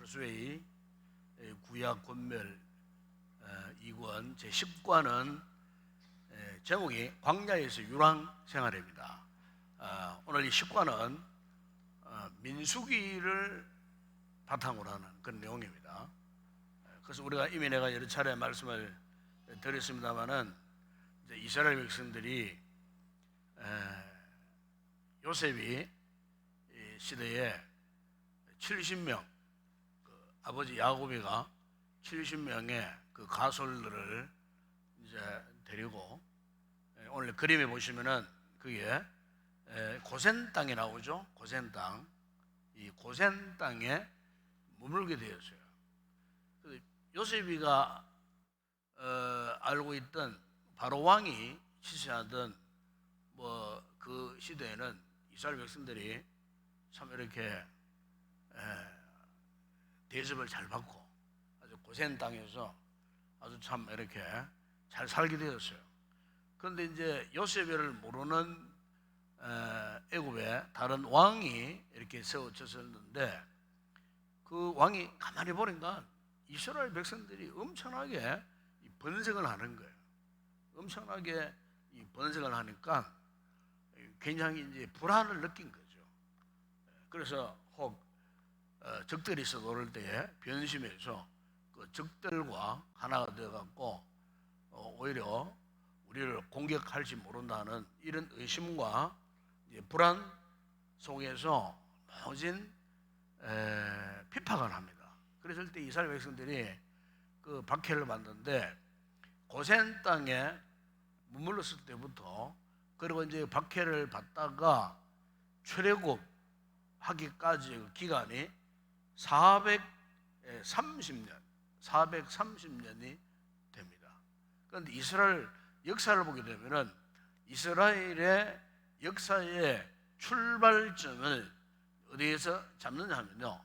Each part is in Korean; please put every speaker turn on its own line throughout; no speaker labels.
조수의 구약 권멸 2권 제10권은 제목이 광야에서 유랑 생활입니다. 오늘 이 10권은 민수기를 바탕으로 하는 그런 내용입니다. 그래서 우리가 이미 내가 여러 차례 말씀을 드렸습니다마는 이스라엘 백성들이 요셉이 시대에 70명 아버지 야곱이가 70명의 그 가솔들을 이제 데리고 오늘 그림에 보시면은 그게 고센 땅이 나오죠. 고센 땅. 이 고센 땅에 머물게 되었어요. 요셉이가 알고 있던 바로 왕이 지시하던 뭐 그 시대에는 이스라엘 백성들이 참 이렇게 대접을 잘 받고 아주 고센 땅에서 아주 참 이렇게 잘 살게 되었어요. 그런데 이제 요셉을 모르는 애굽에 다른 왕이 이렇게 세워졌었는데 그 왕이 가만히 보니까 이스라엘 백성들이 엄청나게 번성을 하는 거예요. 엄청나게 번성을 하니까 굉장히 이제 불안을 느낀 거죠. 그래서 혹 적들이 서도를 때에 변심해서 그 적들과 하나가 되어갖고 오히려 우리를 공격할지 모른다는 이런 의심과 불안 속에서 모진 핍박을 합니다. 그랬을 때 이스라엘 백성들이 그 박해를 받는데 고센 땅에 머물렀을 때부터 그리고 이제 박해를 받다가 출애굽하기까지 그 기간이 430년이 됩니다. 그런데 이스라엘 역사를 보게 되면은 이스라엘의 역사의 출발점을 어디에서 잡느냐 하면요,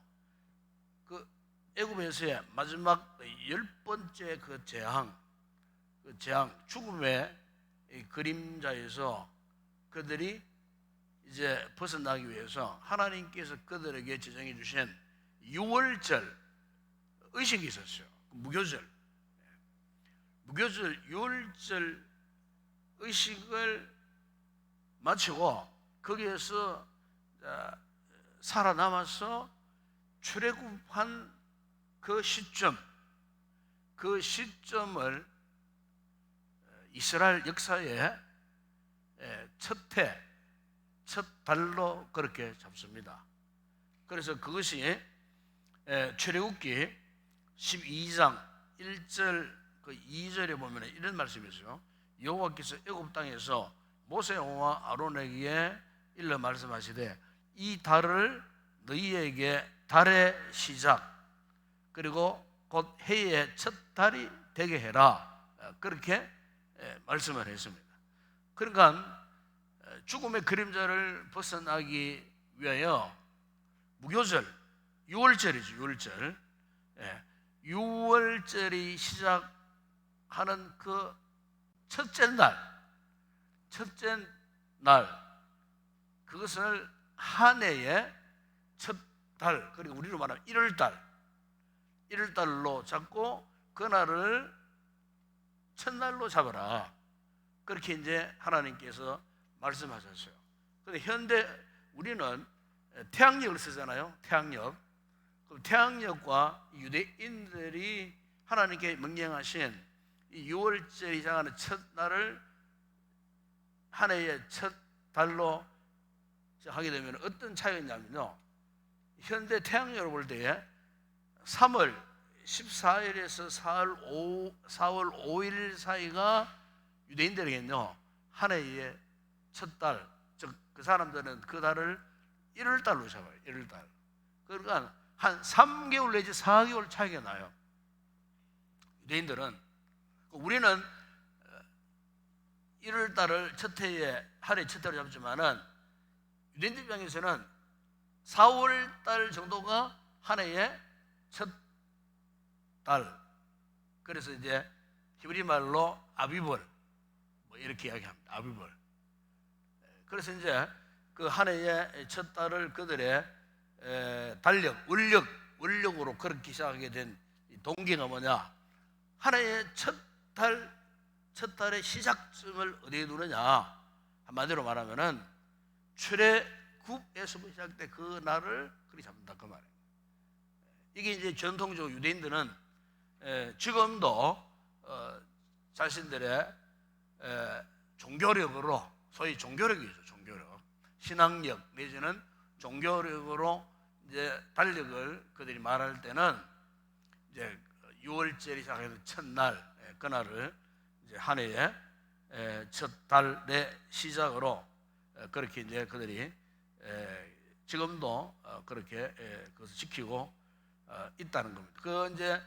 그 애굽에서의 마지막 10번째 그 재앙 죽음의 그림자에서 그들이 이제 벗어나기 위해서 하나님께서 그들에게 제정해 주신 6월절 의식이 있었어요. 무교절 6월절 의식을 마치고 거기에서 살아남아서 출애굽한 그 시점을 이스라엘 역사의 첫 달로 그렇게 잡습니다. 그래서 그것이 출애굽기 12장 1절 그 2절에 보면 이런 말씀이 있어요. 여호와께서 애굽 땅에서 모세와 아론에게 일러 말씀하시되 이 달을 너희에게 달의 시작 그리고 곧 해의 첫 달이 되게 해라, 그렇게 말씀을 했습니다. 그러니까 죽음의 그림자를 벗어나기 위하여 무교절 6월절이죠. 6월절이 시작하는 그 첫째 날 그것을 한 해의 첫 달, 그리고 우리로 말하면 1월달로 잡고 그날을 첫날로 잡아라, 그렇게 이제 하나님께서 말씀하셨어요. 그런데 현대 우리는 태양력을 쓰잖아요. 태양력과 유대인들이 하나님께 명령하신 이 6월절이 시작하는 첫날을 한 해의 첫 달로 하게 되면 어떤 차이가 있냐면요, 현대 태양력을 볼 때에 3월 14일에서 4월 5일 사이가 유대인들에게는요 한 해의 첫 달, 즉 그 사람들은 그 달을 1월달로 잡아요. 1월달. 그러니까 한 3개월 내지 4개월 차이가 나요. 유대인들은. 우리는 1월달을 첫 해에 한 해 첫 달로 잡지만은 유대인들 입장에서는 4월달 정도가 한 해의 첫 달. 그래서 이제 히브리 말로 아비벌 뭐 이렇게 이야기합니다. 아비벌. 그래서 이제 그 한 해의 첫 달을 그들의 달력, 원력으로 그렇게 시작하게 된 동기가 뭐냐? 하나의 첫 달의 시작점을 어디에 두느냐? 한마디로 말하면은 출애굽에서 시작된 그 날을 그리 잡는다 그 말이에요. 이게 이제 전통적으로 유대인들은 지금도 자신들의 종교력으로, 소위 종교력이죠, 종교력, 신앙력 내지는 종교력으로 이제 달력을 그들이 말할 때는 이제 6월절이 시작해서 첫날, 그날을 이제 한 해의 첫 달의 시작으로 그렇게 이제 그들이 지금도 그렇게 그것을 지키고 있다는 겁니다. 그 이제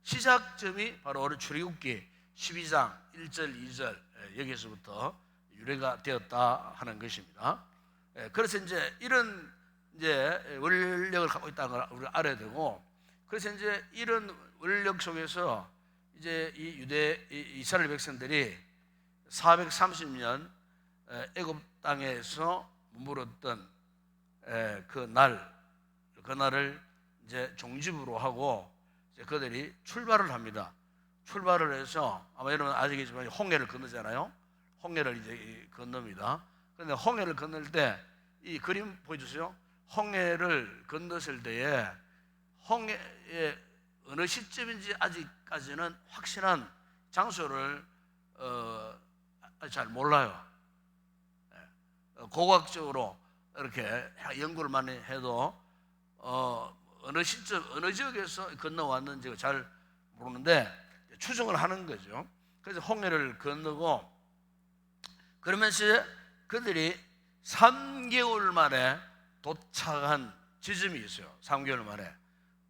시작점이 바로 올해 출애굽기 12장 1절 2절 여기서부터 유래가 되었다 하는 것입니다. 그래서 이제 이런 이제 원력을 갖고 있다는 걸 우리가 알아야 되고, 그래서 이제 이런 원력 속에서 이제 이 이스라엘 백성들이 430년 애굽 땅에서 머물었던 그날을 이제 종집으로 하고 이제 그들이 출발을 합니다. 출발을 해서 아마 여러분 아시겠지만 홍해를 건너잖아요. 홍해를 이제 건넙니다. 그런데 홍해를 건널 때 이 그림 보여주세요. 홍해를 건넜을 때에 홍해의 어느 시점인지 아직까지는 확실한 장소를 잘 몰라요. 고고학적으로 이렇게 연구를 많이 해도 어느 시점, 어느 지역에서 건너왔는지 잘 모르는데 추정을 하는 거죠. 그래서 홍해를 건너고 그러면서 그들이 3개월 만에 도착한 지점이 있어요. 3개월 만에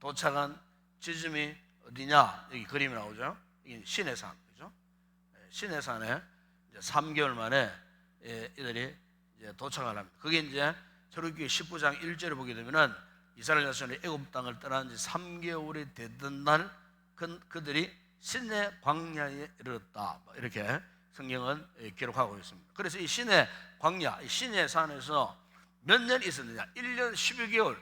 도착한 지점이 어디냐? 여기 그림이 나오죠. 이게 시내산, 그죠? 시내산에 3개월 만에 이들이 이제 도착을 합니다. 그게 이제 출애굽기 19장 1절을 보게 되면은 이스라엘 자손이 애굽 땅을 떠난 지 3개월이 되던 날 그들이 시내 광야에 이르렀다, 이렇게 성경은 기록하고 있습니다. 그래서 이 시내 광야, 이 시내 산에서 몇 년 있었느냐? 1년 12개월,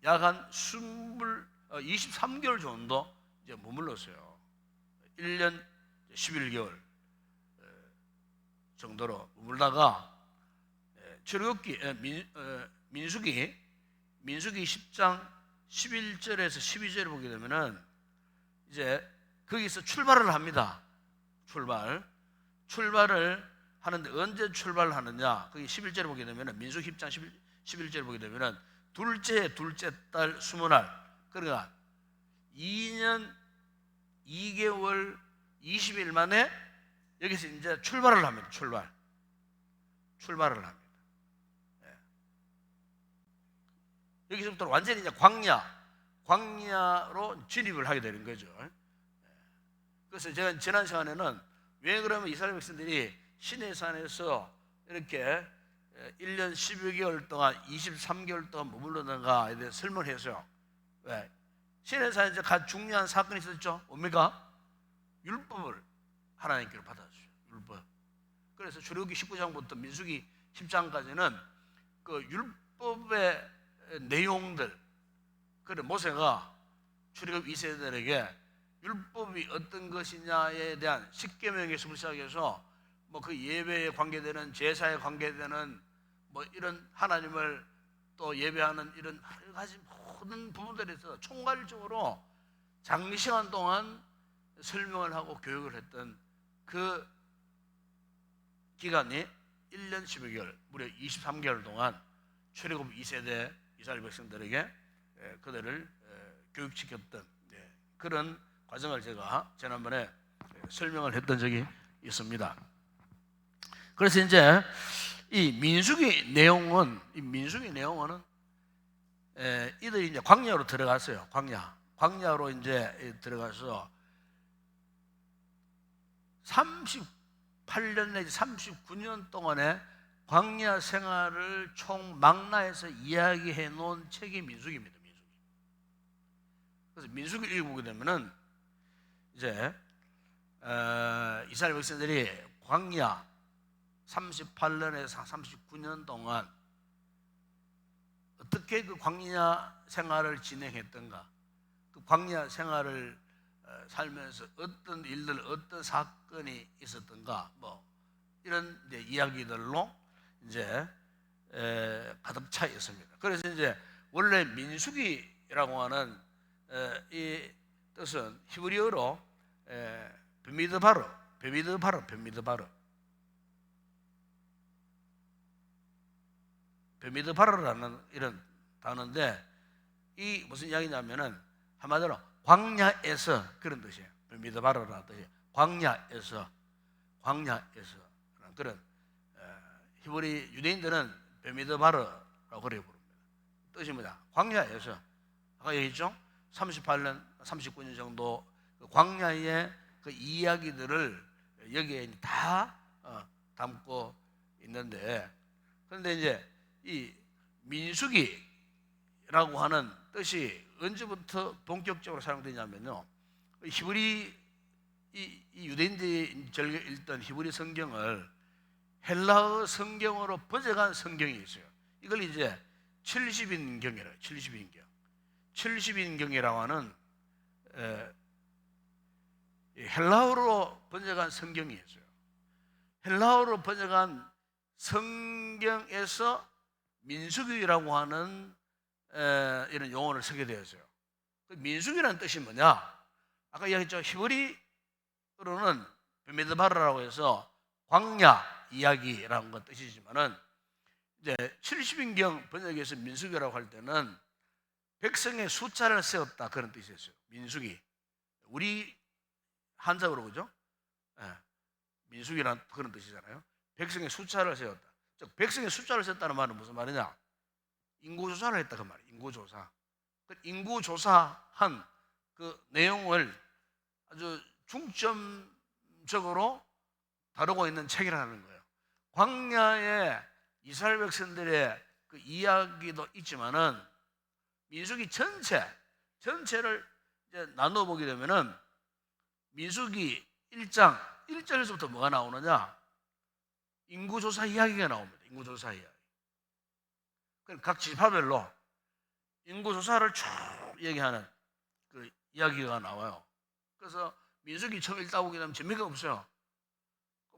약 한 23개월 정도 이제 머물렀어요. 1년 11개월 정도로 머물다가 출애굽기 민수기 10장 11절에서 12절을 보게 되면은 이제 거기서 출발을 합니다. 출발을 하는데 언제 출발을 하느냐? 거기 11절을 보게 되면은 민수기 10장 11절을 보게 되면은 둘째 달 20날, 그러니까 2년 2개월 20일 만에 여기서 이제 출발을 합니다. 출발을 합니다. 여기서부터 완전히 이제 광야로 진입을 하게 되는 거죠. 그래서 제가 지난 시간에는 왜 그러면 이스라엘 백성들이 시내산에서 이렇게 1년 12개월 동안 23개월 동안 머물렀는가에 대해 설명을 했어요. 왜? 시내산에서 가장 중요한 사건이 있었죠. 뭡니까? 율법을 하나님께로 받았어요. 율법. 그래서 출애굽기 19장부터 민수기 10장까지는 그 율법의 내용들, 그래 모세가 출애굽 2세들에게 율법이 어떤 것이냐에 대한 10계명에서 시작해서 뭐 그 예배에 관계되는, 제사에 관계되는 뭐 이런 하나님을 또 예배하는 이런 여러 가지 모든 부분들에 있어서 총괄적으로 장시간 동안 설명을 하고 교육을 했던 그 기간이 1년 12개월, 무려 23개월 동안 출애굽 2세대 이스라엘 백성들에게 그들을 교육시켰던 그런 과정을 제가 지난번에 설명을 했던 적이 있습니다. 그래서 이제 이 민수기 내용은 이들이 이제 광야로 들어갔어요. 광야로 이제 들어가서 38년 내지 39년 동안의 광야 생활을 총 망라해서 이야기해 놓은 책이 민수기입니다. 그래서 민수기를 읽어보게 되면은 이제 이스라엘 백성들이 광야 38년에서 39년 동안 어떻게 그 광야 생활을 진행했던가, 광야 생활을 살면서 어떤 일들, 어떤 사건이 있었던가, 뭐 이런 이제 이야기들로 이제 가득 차 있습니다. 그래서 이제 원래 민수기라고 하는 이 뜻은 히브리어로 베미드바르라는 이런 단어인데, 이 무슨 이야기냐면은 한마디로 광야에서, 그런 뜻이에요. 베미드바르라는 뜻이 광야에서 그런 히브리 유대인들은 베미드바르라고 그래 부릅니다. 뜻이 뭐냐? 광야에서, 아까 얘기했죠? 38년, 39년 정도 그 광야의 그 이야기들을 여기에 다 담고 있는데, 그런데 이제 이 민수기라고 하는 뜻이 언제부터 본격적으로 사용되냐면요, 히브리 이 유대인들이 즐겨 읽던 히브리 성경을 헬라어 성경으로 번역한 성경이 있어요. 이걸 이제 70인경이라고, 70인경이라고 하는 헬라어로 번역한 성경이 있어요. 헬라어로 번역한 성경에서 민수기라고 하는 이런 용어를 쓰게 되었어요. 민수기라는 뜻이 뭐냐? 아까 이야기했죠. 히브리어로는 베미드바르라고 해서 광야 이야기라는 건 뜻이지만은, 이제 70인경 번역에서 민수기라고 할 때는 백성의 숫자를 세웠다, 그런 뜻이었어요. 민수기, 우리 한자어로 그죠? 민수기란 그런 뜻이잖아요. 백성의 숫자를 세웠다. 즉 백성의 숫자를 세웠다는 말은 무슨 말이냐? 인구조사를 했다, 그 말이에요. 인구조사. 인구조사한 그 내용을 아주 중점적으로 다루고 있는 책이라는 거예요. 광야의 이스라엘 백성들의 그 이야기도 있지만은 민수기 전체를 이제 나누어 보게 되면은 민수기 1장 1절에서부터 뭐가 나오느냐? 인구조사 이야기가 나옵니다. 인구조사 이야기. 각 지파별로 인구조사를 쭉 얘기하는 그 이야기가 나와요. 그래서 민수기 처음 읽다 보게 되면 재미가 없어요.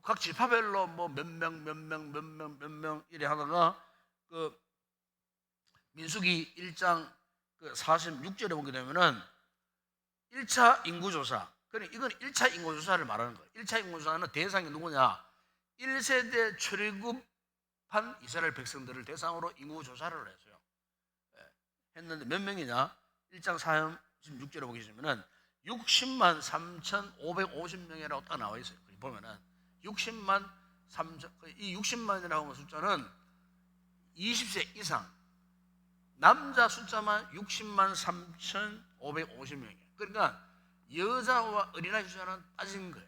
각 지파별로 뭐 몇 명 이래 하다가 그 민수기 1장 그 46절에 보게 되면은 1차 인구조사. 그러니까 이건 1차 인구조사를 말하는 거예요. 1차 인구조사는 대상이 누구냐? 1세대 출애굽한 이스라엘 백성들을 대상으로 인구조사를 했어요. 했는데 몇 명이냐? 1장 46절에 보게 되면은 60만 3,550명이라고 딱 나와 있어요. 보면은 60만 3천, 이 60만이라고 하는 숫자는 20세 이상 남자 숫자만 60만 3,550명이에요. 그러니까 여자와 어린아이 숫자는 빠진 거예요.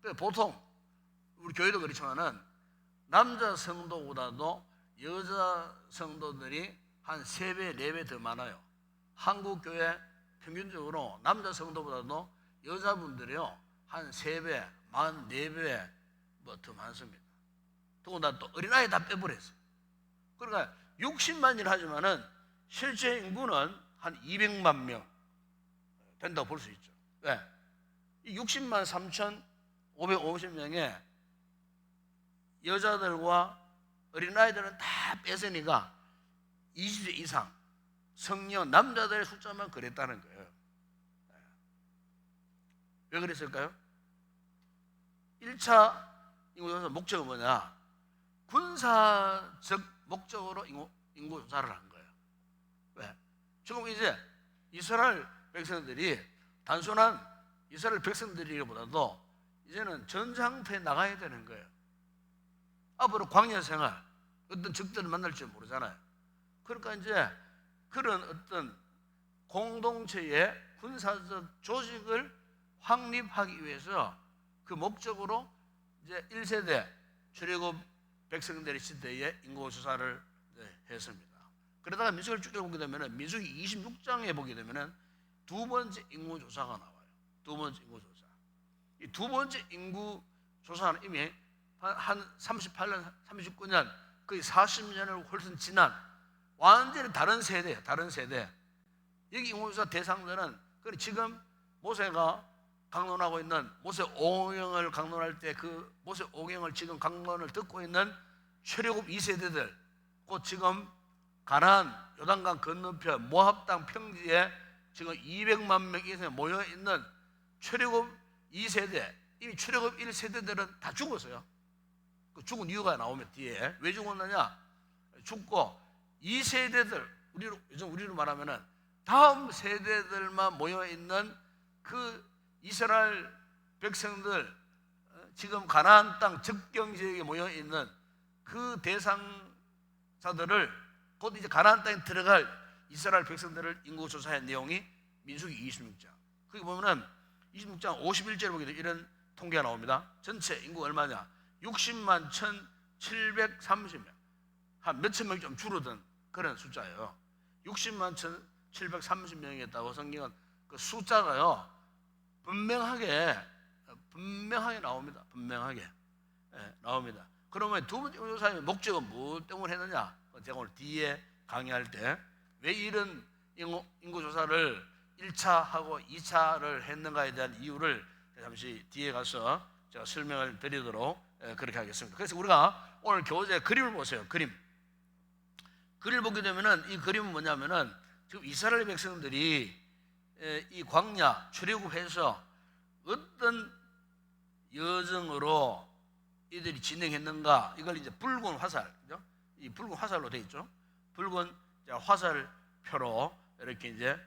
그러니까 보통 우리 교회도 그렇지만은 남자 성도보다도 여자 성도들이 한 3배, 4배 더 많아요. 한국 교회 평균적으로 남자 성도보다도 여자분들이요 한 3배, 44배 뭐 더 많습니다. 더군다나 또 어린아이 다 빼버렸어요. 그러니까 60만이라 하지만은 실제 인구는 한 200만 명 된다고 볼 수 있죠. 왜? 이 60만 3,550명의 여자들과 어린아이들은 다 뺏으니까 20세 이상 성령 남자들의 숫자만 그랬다는 거예요. 왜 그랬을까요? 1차 인구조사 목적은 뭐냐? 군사적 목적으로 인구조사를 한 거예요. 왜? 지금 이제 이스라엘 백성들이 단순한 이스라엘 백성들이기보다도 이제는 전장터에 나가야 되는 거예요. 앞으로 광야 생활, 어떤 적들을 만날지 모르잖아요. 그러니까 이제 그런 어떤 공동체의 군사적 조직을 확립하기 위해서 그 목적으로 이제 1세대 출애굽 백성들의 시대에 인구조사를 했습니다. 그러다가 민수기를 쭉 보게 되면 민수기 26장에 보게 되면 두 번째 인구조사가 나와요. 두 번째 인구조사. 이 두 번째 인구조사는 이미 한 38년, 39년, 거의 40년을 훨씬 지난 완전히 다른 세대예요. 다른 세대. 여기 인구조사 대상자는 지금 모세가 강론하고 있는 모세 오경을 강론할 때 그 모세 오경을 지금 강론을 듣고 있는 출애굽 2세대들, 곧 지금 가나안 요단강 건너편 모압 땅 평지에 지금 200만 명 이상이 모여 있는 출애굽 2세대, 이미 출애굽 1세대들은 다 죽었어요. 그 죽은 이유가 나오면 뒤에 왜 죽었느냐? 죽고 2세대들, 요즘 우리로 말하면은 다음 세대들만 모여 있는 그 이스라엘 백성들, 지금 가나안 땅 적경 지역에 모여 있는 그 대상자들을, 곧 이제 가나안 땅에 들어갈 이스라엘 백성들을 인구 조사한 내용이 민수기 26장. 거기 보면은 26장 51절에 보게 되면 이런 통계가 나옵니다. 전체 인구 얼마냐? 60만 1,730명. 한 몇천 명 좀 줄어든 그런 숫자예요. 60만 1,730명이었다고 성경은 그 숫자가요 분명하게 나옵니다. 분명하게 나옵니다. 그러면 두 번째 조사의 목적은 무엇 때문에 했느냐? 제가 오늘 뒤에 강의할 때 왜 이런 인구조사를 1차하고 2차를 했는가에 대한 이유를 잠시 뒤에 가서 제가 설명을 드리도록 그렇게 하겠습니다. 그래서 우리가 오늘 교재 그림을 보세요. 그림을 보게 되면은 이 그림은 뭐냐면은 지금 이스라엘 백성들이 이 광야 출애굽해서 어떤 여정으로 이들이 진행했는가, 이걸 이제 붉은 화살, 그죠? 이 붉은 화살로 되어 있죠. 붉은 화살표로 이렇게 이제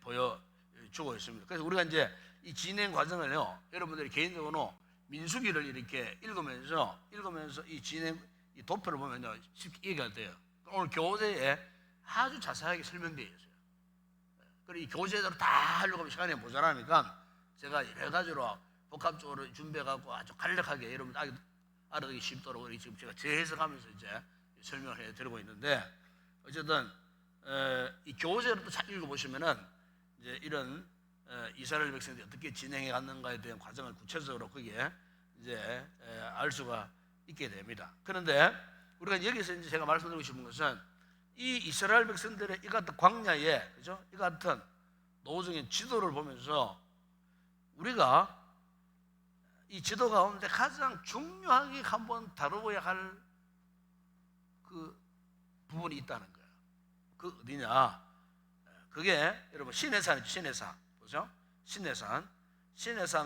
보여주고 있습니다. 그래서 우리가 이제 이 진행 과정을요, 여러분들이 개인적으로 민수기를 이렇게 읽으면서 이 진행, 이 도표를 보면요, 쉽게 이해가 돼요. 오늘 교재에 아주 자세하게 설명되어 있어요. 그리고 이 교재대로 다 하려고 하면 시간이 모자라니까 제가 여러 가지로 복합적으로 준비해갖고 아주 간략하게 여러분 알아듣기 쉽도록 지금 제가 재해석하면서 이제 설명을 해드리고 있는데, 어쨌든 이 교재를 또 잘 읽어보시면은 이제 이런 이스라엘 백성들이 어떻게 진행해 갔는가에 대한 과정을 구체적으로 거기에 이제 알 수가 있게 됩니다. 그런데 우리가 여기서 이제 제가 말씀드리고 싶은 것은 이 이스라엘 백성들의 이 같은 광야에, 그죠? 이 같은 노후적인 지도를 보면서 우리가 이 지도 가운데 가장 중요하게 한번 다뤄봐야 할 그 부분이 있다는 거예요. 그 어디냐? 그게 여러분 시내산이죠. 시내산 보죠? 시내산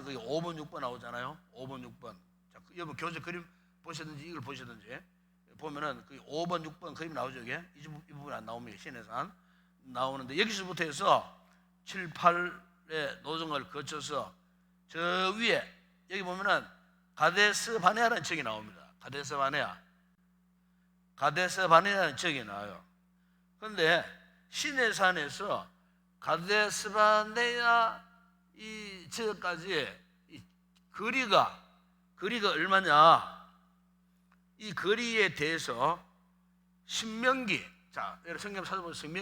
그게 5번 6번 나오잖아요. 5번 6번. 자, 여러분 교재 그림 보셨는지 이걸 보셨는지 보면은 그 5번 6번 그림 나오죠. 이게 이 부분 안 나옵니다. 시내산 나오는데 여기서부터 해서 7, 8의 노정을 거쳐서 저 위에 여기 보면은 가데스 바네아라는 지역이 나옵니다. 가데스 바네아라는 지역이 나와요. 그런데 시내산에서 가데스 바네아 이 지역까지 이 거리가 얼마냐? 이 거리에 대해서 신명기, 자, 여러분 성경 찾아보세요.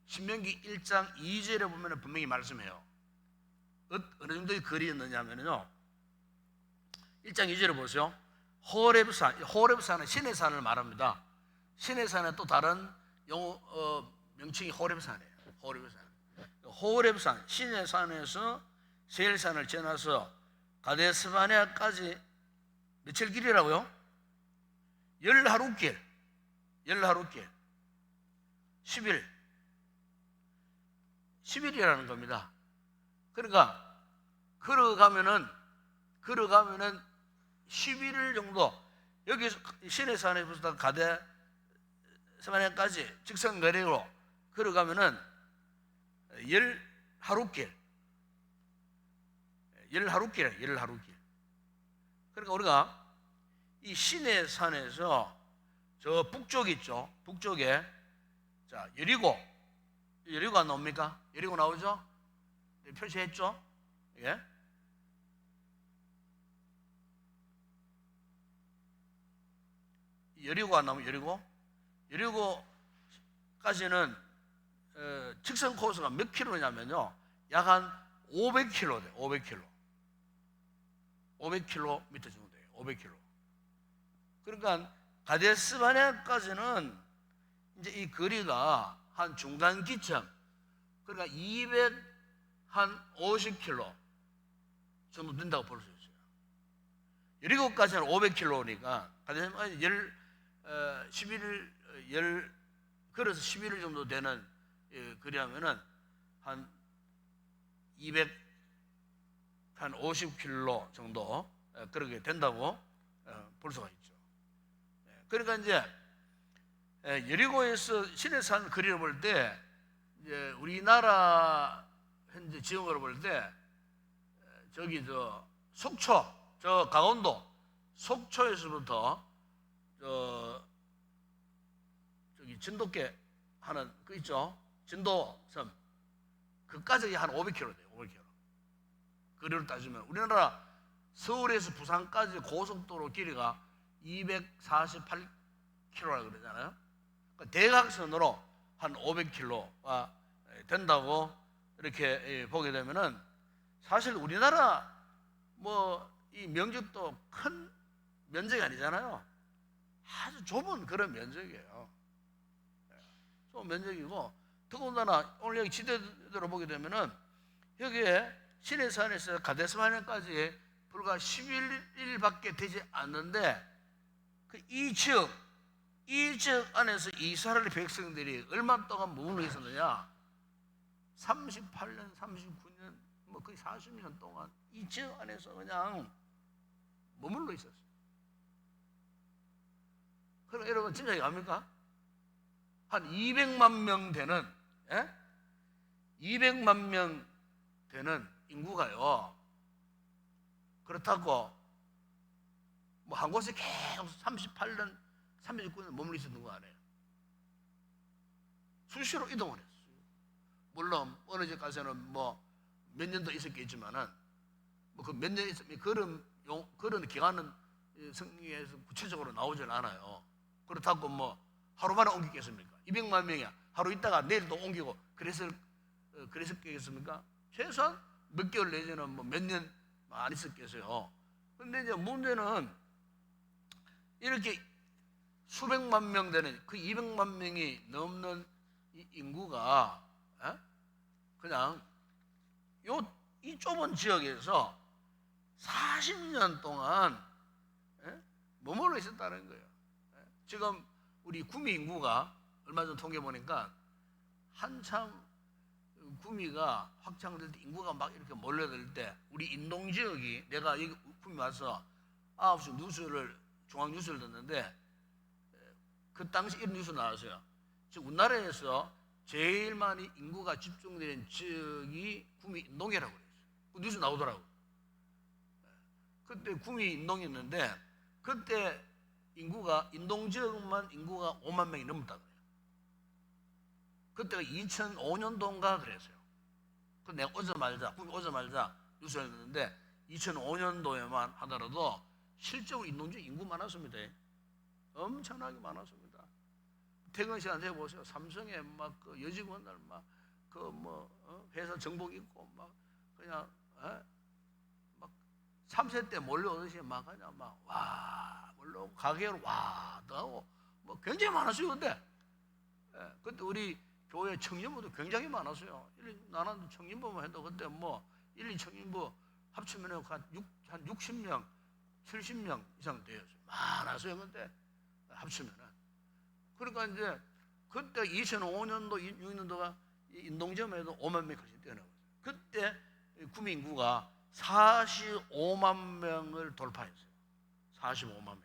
신명기 1장 2절에 보면 분명히 말씀해요. 어느 정도의 거리였느냐 하면요, 1장 2절에 보세요. 호렙산은 시내산을 말합니다. 시내산의 또 다른 명칭이 호렙산이에요. 호렙산, 시내산에서 세일산을 지나서 가데스바네아까지 며칠 길이라고요? 10하루길 10일이라는 겁니다. 그러니까 걸어가면은 11일 정도, 여기 시내산에부터 가데스바네아까지 직선거리로 걸어가면은 10하루길. 그러니까 우리가 이 시내산에서 저 북쪽 있죠. 북쪽에 자 여리고가 나옵니까? 여리고 나오죠? 표시했죠? 예? 여리고가 나오면 여리고까지는 직선 코스가 몇 킬로냐면요, 약 한 500킬로 돼요. 500킬로미터 정도 돼요. 500킬로. 그러니까 가데스바네아까지는 이제 이 거리가 한 중간 기점, 그러니까 250km 정도 된다고 볼 수 있어요. 17가지는 500km니까 11일 걸어서 11일 정도 되는 거리하면은 한 250km 정도 그렇게 된다고 볼 수가 있죠. 그러니까 이제 여리고에서 시내산 거리를 볼 때 이제 우리나라 현재 지형으로 볼 때 저기 저 속초, 저 강원도 속초에서부터 저기 진돗개 하는 그 있죠, 진도섬, 그까지 한 500km 돼요. 500km 거리를 따지면 우리나라 서울에서 부산까지 고속도로 길이가 248km라고 그러잖아요. 그러니까 대각선으로 한 500km가 된다고 이렇게 보게 되면은 사실 우리나라 뭐 이 면적도 큰 면적이 아니잖아요. 아주 좁은 그런 면적이에요. 좁은 면적이고, 더군다나 오늘 여기 지도대로 보게 되면은 여기에 시내산에서 가데스마네까지 불과 11일밖에 되지 않는데 이 지역 안에서 이스라엘 백성들이 얼마 동안 머물러 있었느냐? 38년, 39년, 뭐 거의 40년 동안 이 지역 안에서 그냥 머물러 있었어요. 그럼 여러분 진짜 압니까? 한 200만 명 되는 200만 명 되는 인구가요. 그렇다고 뭐 한 곳에 계속 38년, 39년 머물러 있었던 거 아니에요. 수시로 이동을 했어요. 물론 어느 집 가서는 뭐 몇 년도 있었겠지만은 뭐 그 몇 년 있으면 그런 기간은 성경에서 구체적으로 나오질 않아요. 그렇다고 뭐 하루 만에 옮기겠습니까? 200만 명이야. 하루 있다가 내일 또 옮기고 그랬겠습니까? 최소한 몇 개월 내지는 뭐 몇 년 안 있었겠어요. 근데 이제 문제는 이렇게 수백만 명 되는 그 200만 명이 넘는 이 인구가 그냥 이 좁은 지역에서 40년 동안 머물러 있었다는 거예요. 지금 우리 구미 인구가 얼마 전 통계 보니까 한참 구미가 확장될 때 인구가 막 이렇게 몰려들 때 우리 인동 지역이, 내가 여기 구미 와서 9시 뉴스를, 중앙 뉴스를 듣는데 그 당시 이런 뉴스 나왔어요. 지금 우리나라에서 제일 많이 인구가 집중된 지역이 구미 인동이라고 그랬어요. 그 뉴스 나오더라고요. 그때 구미 인동이었는데 그때 인동 지역만 인구가 5만 명이 넘었다 그래요. 그때가 2005년도인가 그랬어요. 그 내가 구미 오자마자 뉴스를 듣는데 2005년도에만 하더라도 실제로 인동 지역 인구 많았습니다. 엄청나게 많았습니다. 퇴근 시간 돼 보세요. 삼성에 막 그 여직원들 막 그 뭐 회사 정복 입고 막 그냥 막 3세 때 몰려오듯이 막 그냥 막 와 몰려오고 가게로 와 하고 뭐 굉장히 많았어요. 그때 우리 교회 청년부도 굉장히 많았어요. 나는 청년부만 해도 그때 뭐 1, 2청년부 합치면 한 60명, 70명 이상 되었어요. 많았어요. 그때 합치면은. 그러니까 이제 그때 2005년도, 6년도가 인동점에도 5만 명까지 뛰어나갔어요. 그때 구미 인구가 45만 명을 돌파했어요. 45만 명.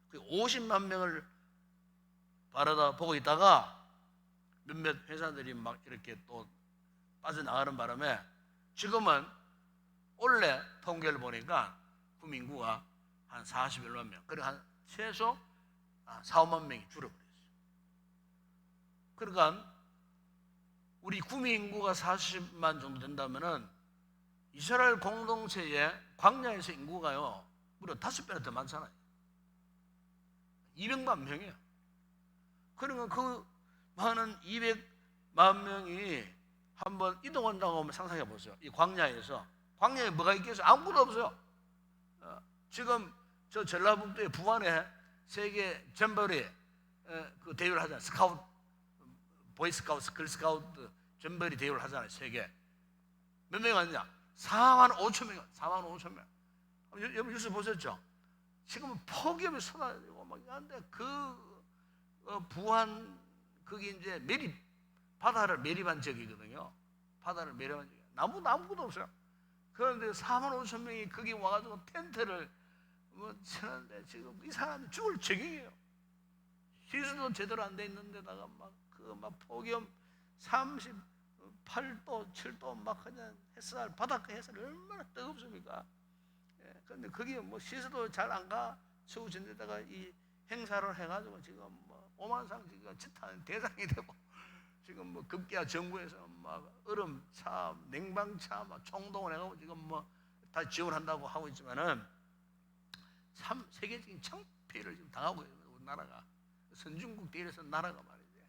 그 50만 명을 바라다 보고 있다가 몇몇 회사들이 막 이렇게 또 빠져나가는 바람에 지금은 원래 통계를 보니까 구미 인구가 한 41만 명, 그리고 한 최소 4, 5만 명이 줄어버렸어요. 그러니까 우리 구미 인구가 40만 정도 된다면은 이스라엘 공동체의 광야에서 인구가요 무려 5배나 더 많잖아요. 200만 명이에요. 그러니까 그 많은 200만 명이 한번 이동한다고 하면 상상해 보세요. 이 광야에 뭐가 있겠어요? 아무것도 없어요. 지금 저 전라북도의 부안에 세계 잼버리 그 대회를 하잖아요. 스카우트, 보이스카우트, 걸스카우트 잼버리 대회를 하잖아요. 세계. 몇 명이 왔냐? 4만 5천 명. 4만 5천 명. 여러분 뉴스 보셨죠? 지금은 폭염이 쏟아지고 막 이런데 부안 그게 이제 바다를 매립한 지역이거든요. 바다를 매립한 지역. 아무것도 없어요. 그런데 4만 5천 명이 거기 와가지고 텐트를 치는데 지금 이 사람이 죽을 지경이에요. 시설도 제대로 안 돼 있는데다가 막 폭염 38도, 7도 막 그냥 햇살, 바닷가 햇살 얼마나 뜨겁습니까? 예, 그런데 거기 시설도 잘 안 갖추어진 데다가 이 행사를 해가지고 지금 오만상 지금 치타는 대상이 되고 지금 급기야 정부에서 막 얼음차, 냉방차 막 총동을 해가지고 지금 다 지원한다고 하고 있지만은 참 세계적인 창피를 지금 당하고 있어요. 우리나라가 선진국 대회에서 나라가 말이지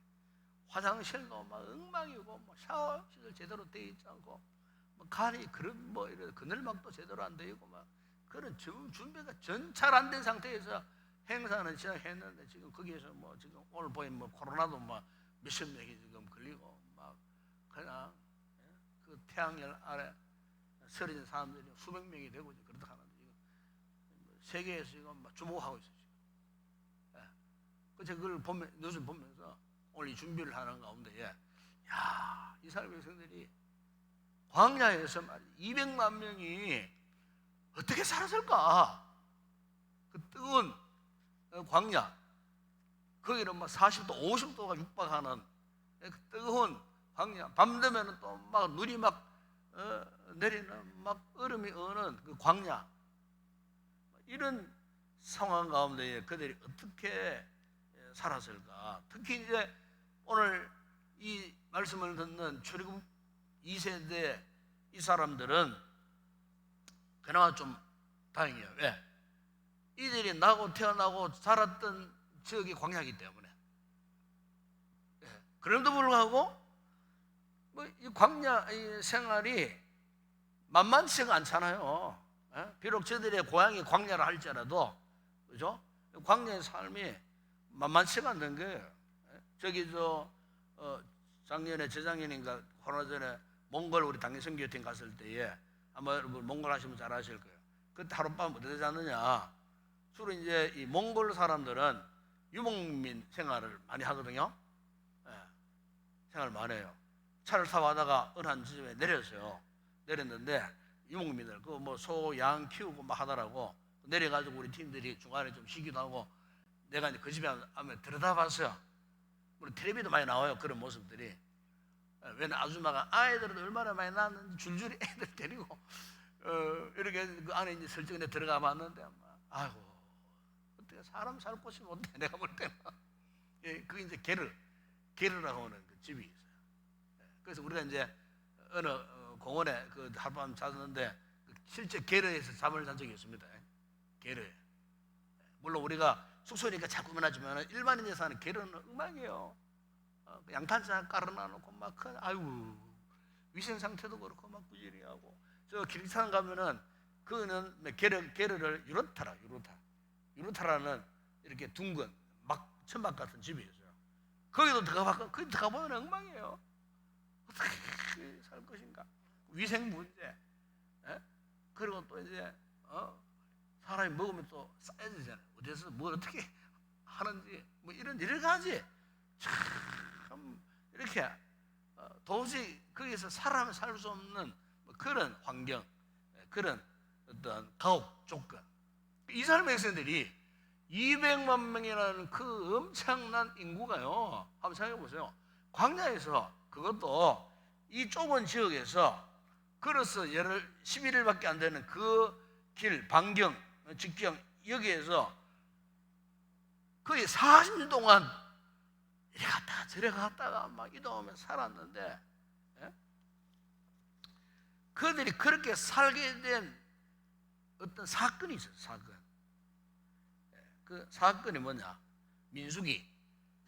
화장실도 막 엉망이고 샤워 시설 제대로 되어 있지 않고 가리 그릇 이런 그늘막도 제대로 안 되어 있고 막 그런 준비가 전잘 안 된 상태에서 행사는 시작했는데 지금 거기에서 지금 오늘 보인 코로나도 몇십 명이 지금 걸리고 막 그냥 그 태양열 아래 쓰러진 사람들이 수백 명이 되고 그렇다 하는데 지금 세계에서 지금 주목하고 있어요. 그래서 그걸 뉴스를 보면서 오늘 이 준비를 하는 가운데 이스라엘 백성들이 광야에서 200만 명이 어떻게 살았을까? 그 뜨거운 광야, 거기는 40도, 50도가 육박하는 그 뜨거운 광야, 밤 되면 또 눈이 내리는 얼음이 어는 그 광야, 이런 상황 가운데 그들이 어떻게 살았을까? 특히 이제 오늘 이 말씀을 듣는 출애굽 2세대 이 사람들은 그나마 좀 다행이에요. 왜? 이들이 태어나고 살았던 지역이 광야이기 때문에. 그럼에도 불구하고 이 광야 생활이 만만치가 않잖아요. 비록 저들의 고향이 광야라 할지라도, 그죠? 광야의 삶이 만만치가 않는 거예요. 작년에 재작년인가 코로나 전에 몽골 우리 당일 선교팀 갔을 때에 아마 여러분 몽골 하시면 잘 아실 거예요. 그때 하룻밤 어떻게 잤느냐? 주로 이제 이 몽골 사람들은 유목민 생활을 많이 하거든요. 생활을 많이 해요. 차를 타고 가다가 어느 한 지점에 내렸는데 유목민들 소, 양 키우고 막 하더라고. 내려가지고 우리 팀들이 중간에 좀 쉬기도 하고 내가 이제 그 집에 한번 들여다봤어요. 우리 텔레비도 많이 나와요. 그런 모습들이. 왜냐면 아줌마가 아이들은 얼마나 많이 낳았는지 줄줄이 애들 데리고 이렇게 그 안에 이제 설정에 들어가 봤는데 아이고 어떻게 사람 살 곳이 못돼. 내가 볼 때는 그게 이제 게르라고 하는 그 집이 있어요. 그래서 우리가 이제 어느 공원에 그 하룻밤 잤는데 실제 게르에서 잠을 잔 적이 있습니다. 게르에. 물론 우리가 숙소니까 자꾸 면하지만 일반인이 사는 게르는 엉망이에요. 양탄자 깔아놔놓고 아이고 위생 상태도 그렇고 부지런하고 저 기리산 가면은 그거는 게르를 유로타라는 이렇게 둥근 천막 같은 집이 있어요. 거기도 거기 들어가보면 엉망이에요. 어떻게 살 것인가? 위생 문제. 그리고 또 이제 사람이 먹으면 또 쌓여야 되잖아요. 어디서 뭘 어떻게 하는지 이런 여러 가지 참 이렇게 도저히 거기서 사람이 살 수 없는 그런 환경, 그런 어떤 가혹 조건. 이스라엘 백성들이 200만 명이라는 그 엄청난 인구가요. 한번 생각해 보세요. 광야에서 그것도 이 좁은 지역에서 걸어서 11일밖에 안 되는 그 길, 반경, 직경 여기에서 거의 40년 동안 이래 갔다가 저래 갔다가 이동하며 살았는데 그들이 그렇게 살게 된 어떤 사건이 있어요. 그 사건이 뭐냐? 민수기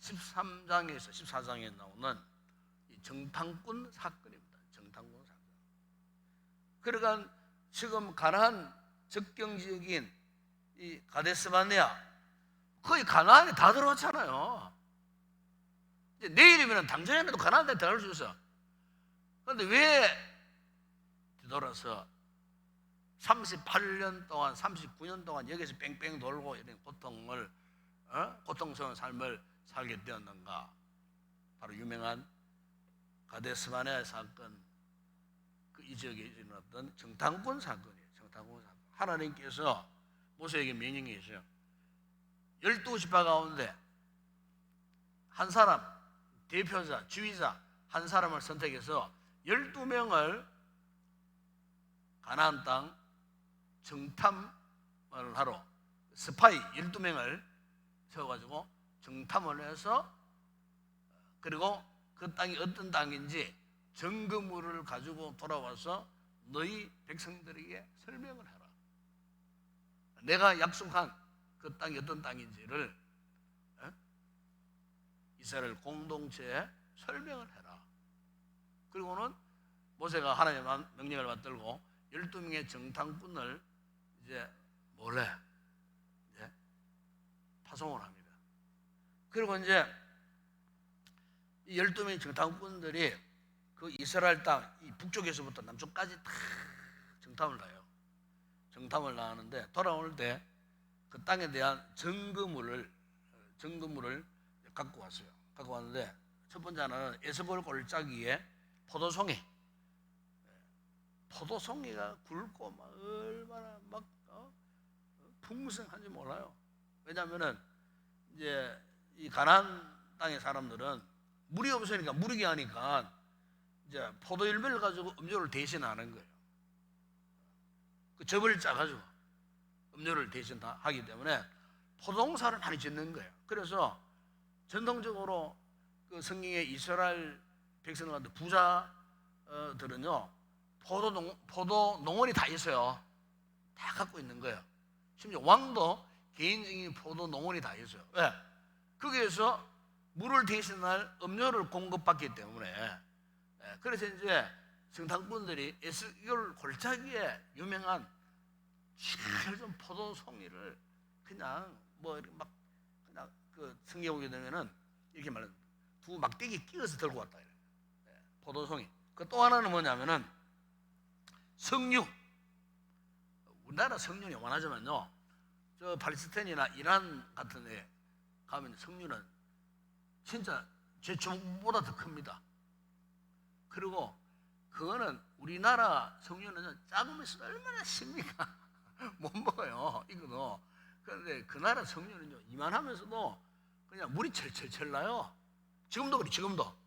13장에서 14장에 나오는 정탐꾼 사건입니다. 정탐꾼 사건. 그러니까 지금 가나안 적경 지역인 이 가데스바네아 거의 가나안에 다 들어왔잖아요. 이제 내일이면 당장에라도 가나안에 들어갈 수 있어. 그런데 왜 뒤돌아서 38년 동안 39년 동안 여기서 뺑뺑 돌고 이런 고통스러운 삶을 살게 되었는가? 바로 유명한 가데스바네 사건, 이 지역에 일어났던 정탐꾼 사건이에요. 정탐꾼 사건. 하나님께서 모세에게 명령이 있어요. 12지파 가운데 한 사람, 대표자, 지휘자 한 사람을 선택해서 12명을 가나안 땅 정탐을 하러 스파이 12명을 세워가지고 정탐을 해서, 그리고 그 땅이 어떤 땅인지 증거물을 가지고 돌아와서 너희 백성들에게 설명을 해라. 내가 약속한 그 땅이 어떤 땅인지를 이스라엘 공동체에 설명을 해라. 그리고는 모세가 하나님의 명령을 받들고 12명의 정탐꾼을 이제 몰래 파송을 합니다. 그리고 이제 이 12명의 정탐꾼들이 그 이스라엘 땅, 이 북쪽에서부터 남쪽까지 다 정탐을 가요. 정탐을 나가는데 돌아올 때 그 땅에 대한 증거물을 갖고 왔어요. 갖고 왔는데 첫 번째 하나는 에스볼 골짜기에 포도송이가 굵고 막 얼마나 막 풍성한지 몰라요. 왜냐하면은 이제 이 가나안 땅의 사람들은 물이 없으니까, 무르게 하니까 이제 포도 열매를 가지고 음료를 대신하는 거예요. 그 즙을 짜가지고 음료를 대신 다 하기 때문에 포도농사를 많이 짓는 거예요. 그래서 전통적으로 그 성경의 이스라엘 백성들한테 부자들은요 포도 농원이 다 있어요. 다 갖고 있는 거예요. 심지어 왕도 개인적인 포도 농원이 다 있어요. 왜? 거기에서 물을 대신할 음료를 공급받기 때문에. 그래서 이제 정탐꾼들이 에스겔 골짜기에 유명한 옅은 포도송이를 그냥 뭐 이렇게 막 그냥 그 성경에 보게 되면은 이렇게 말해요. 두 막대기 끼워서 들고 왔다. 포도송이. 그 또 하나는 뭐냐면은 석류. 우리나라 석류는 원하지만요, 저 팔레스타인이나 이란 같은 데 가면 석류는 진짜 제 주먹보다 더 큽니다. 그리고 그거는 우리나라 석류는 작으면서 얼마나 씁니까? 못 먹어요, 이거도. 그런데 그 나라 석류는요 이만하면서도 그냥 물이 철철철 나요. 지금도 그래, 지금도.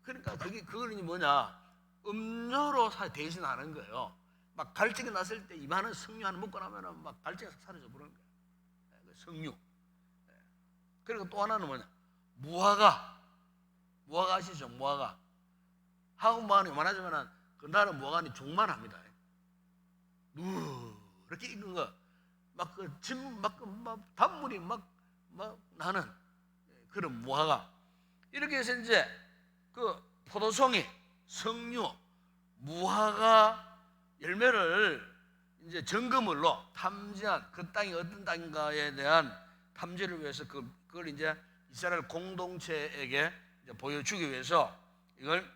그러니까 그걸 뭐냐, 음료로 대신하는 거예요. 막 갈증이 났을 때 이만한 석류 하나 먹고 나면은 막 갈증이 사라져 버리는 거예요. 석류. 그리고 또 하나는 뭐냐, 무화과 아시죠? 무화과. 한국말은 요만하지만 그 나라 무화과는 종만합니다. 이렇게 익은 거, 막 그 진, 막 단물이 막 나는 그런 무화과. 이렇게 해서 이제 그 포도송이, 석류, 무화과 열매를 이제 증거물로 탐지한 그 땅이 어떤 땅인가에 대한 탐지를 위해서 그걸 이제 이스라엘 공동체에게 이제 보여주기 위해서 이걸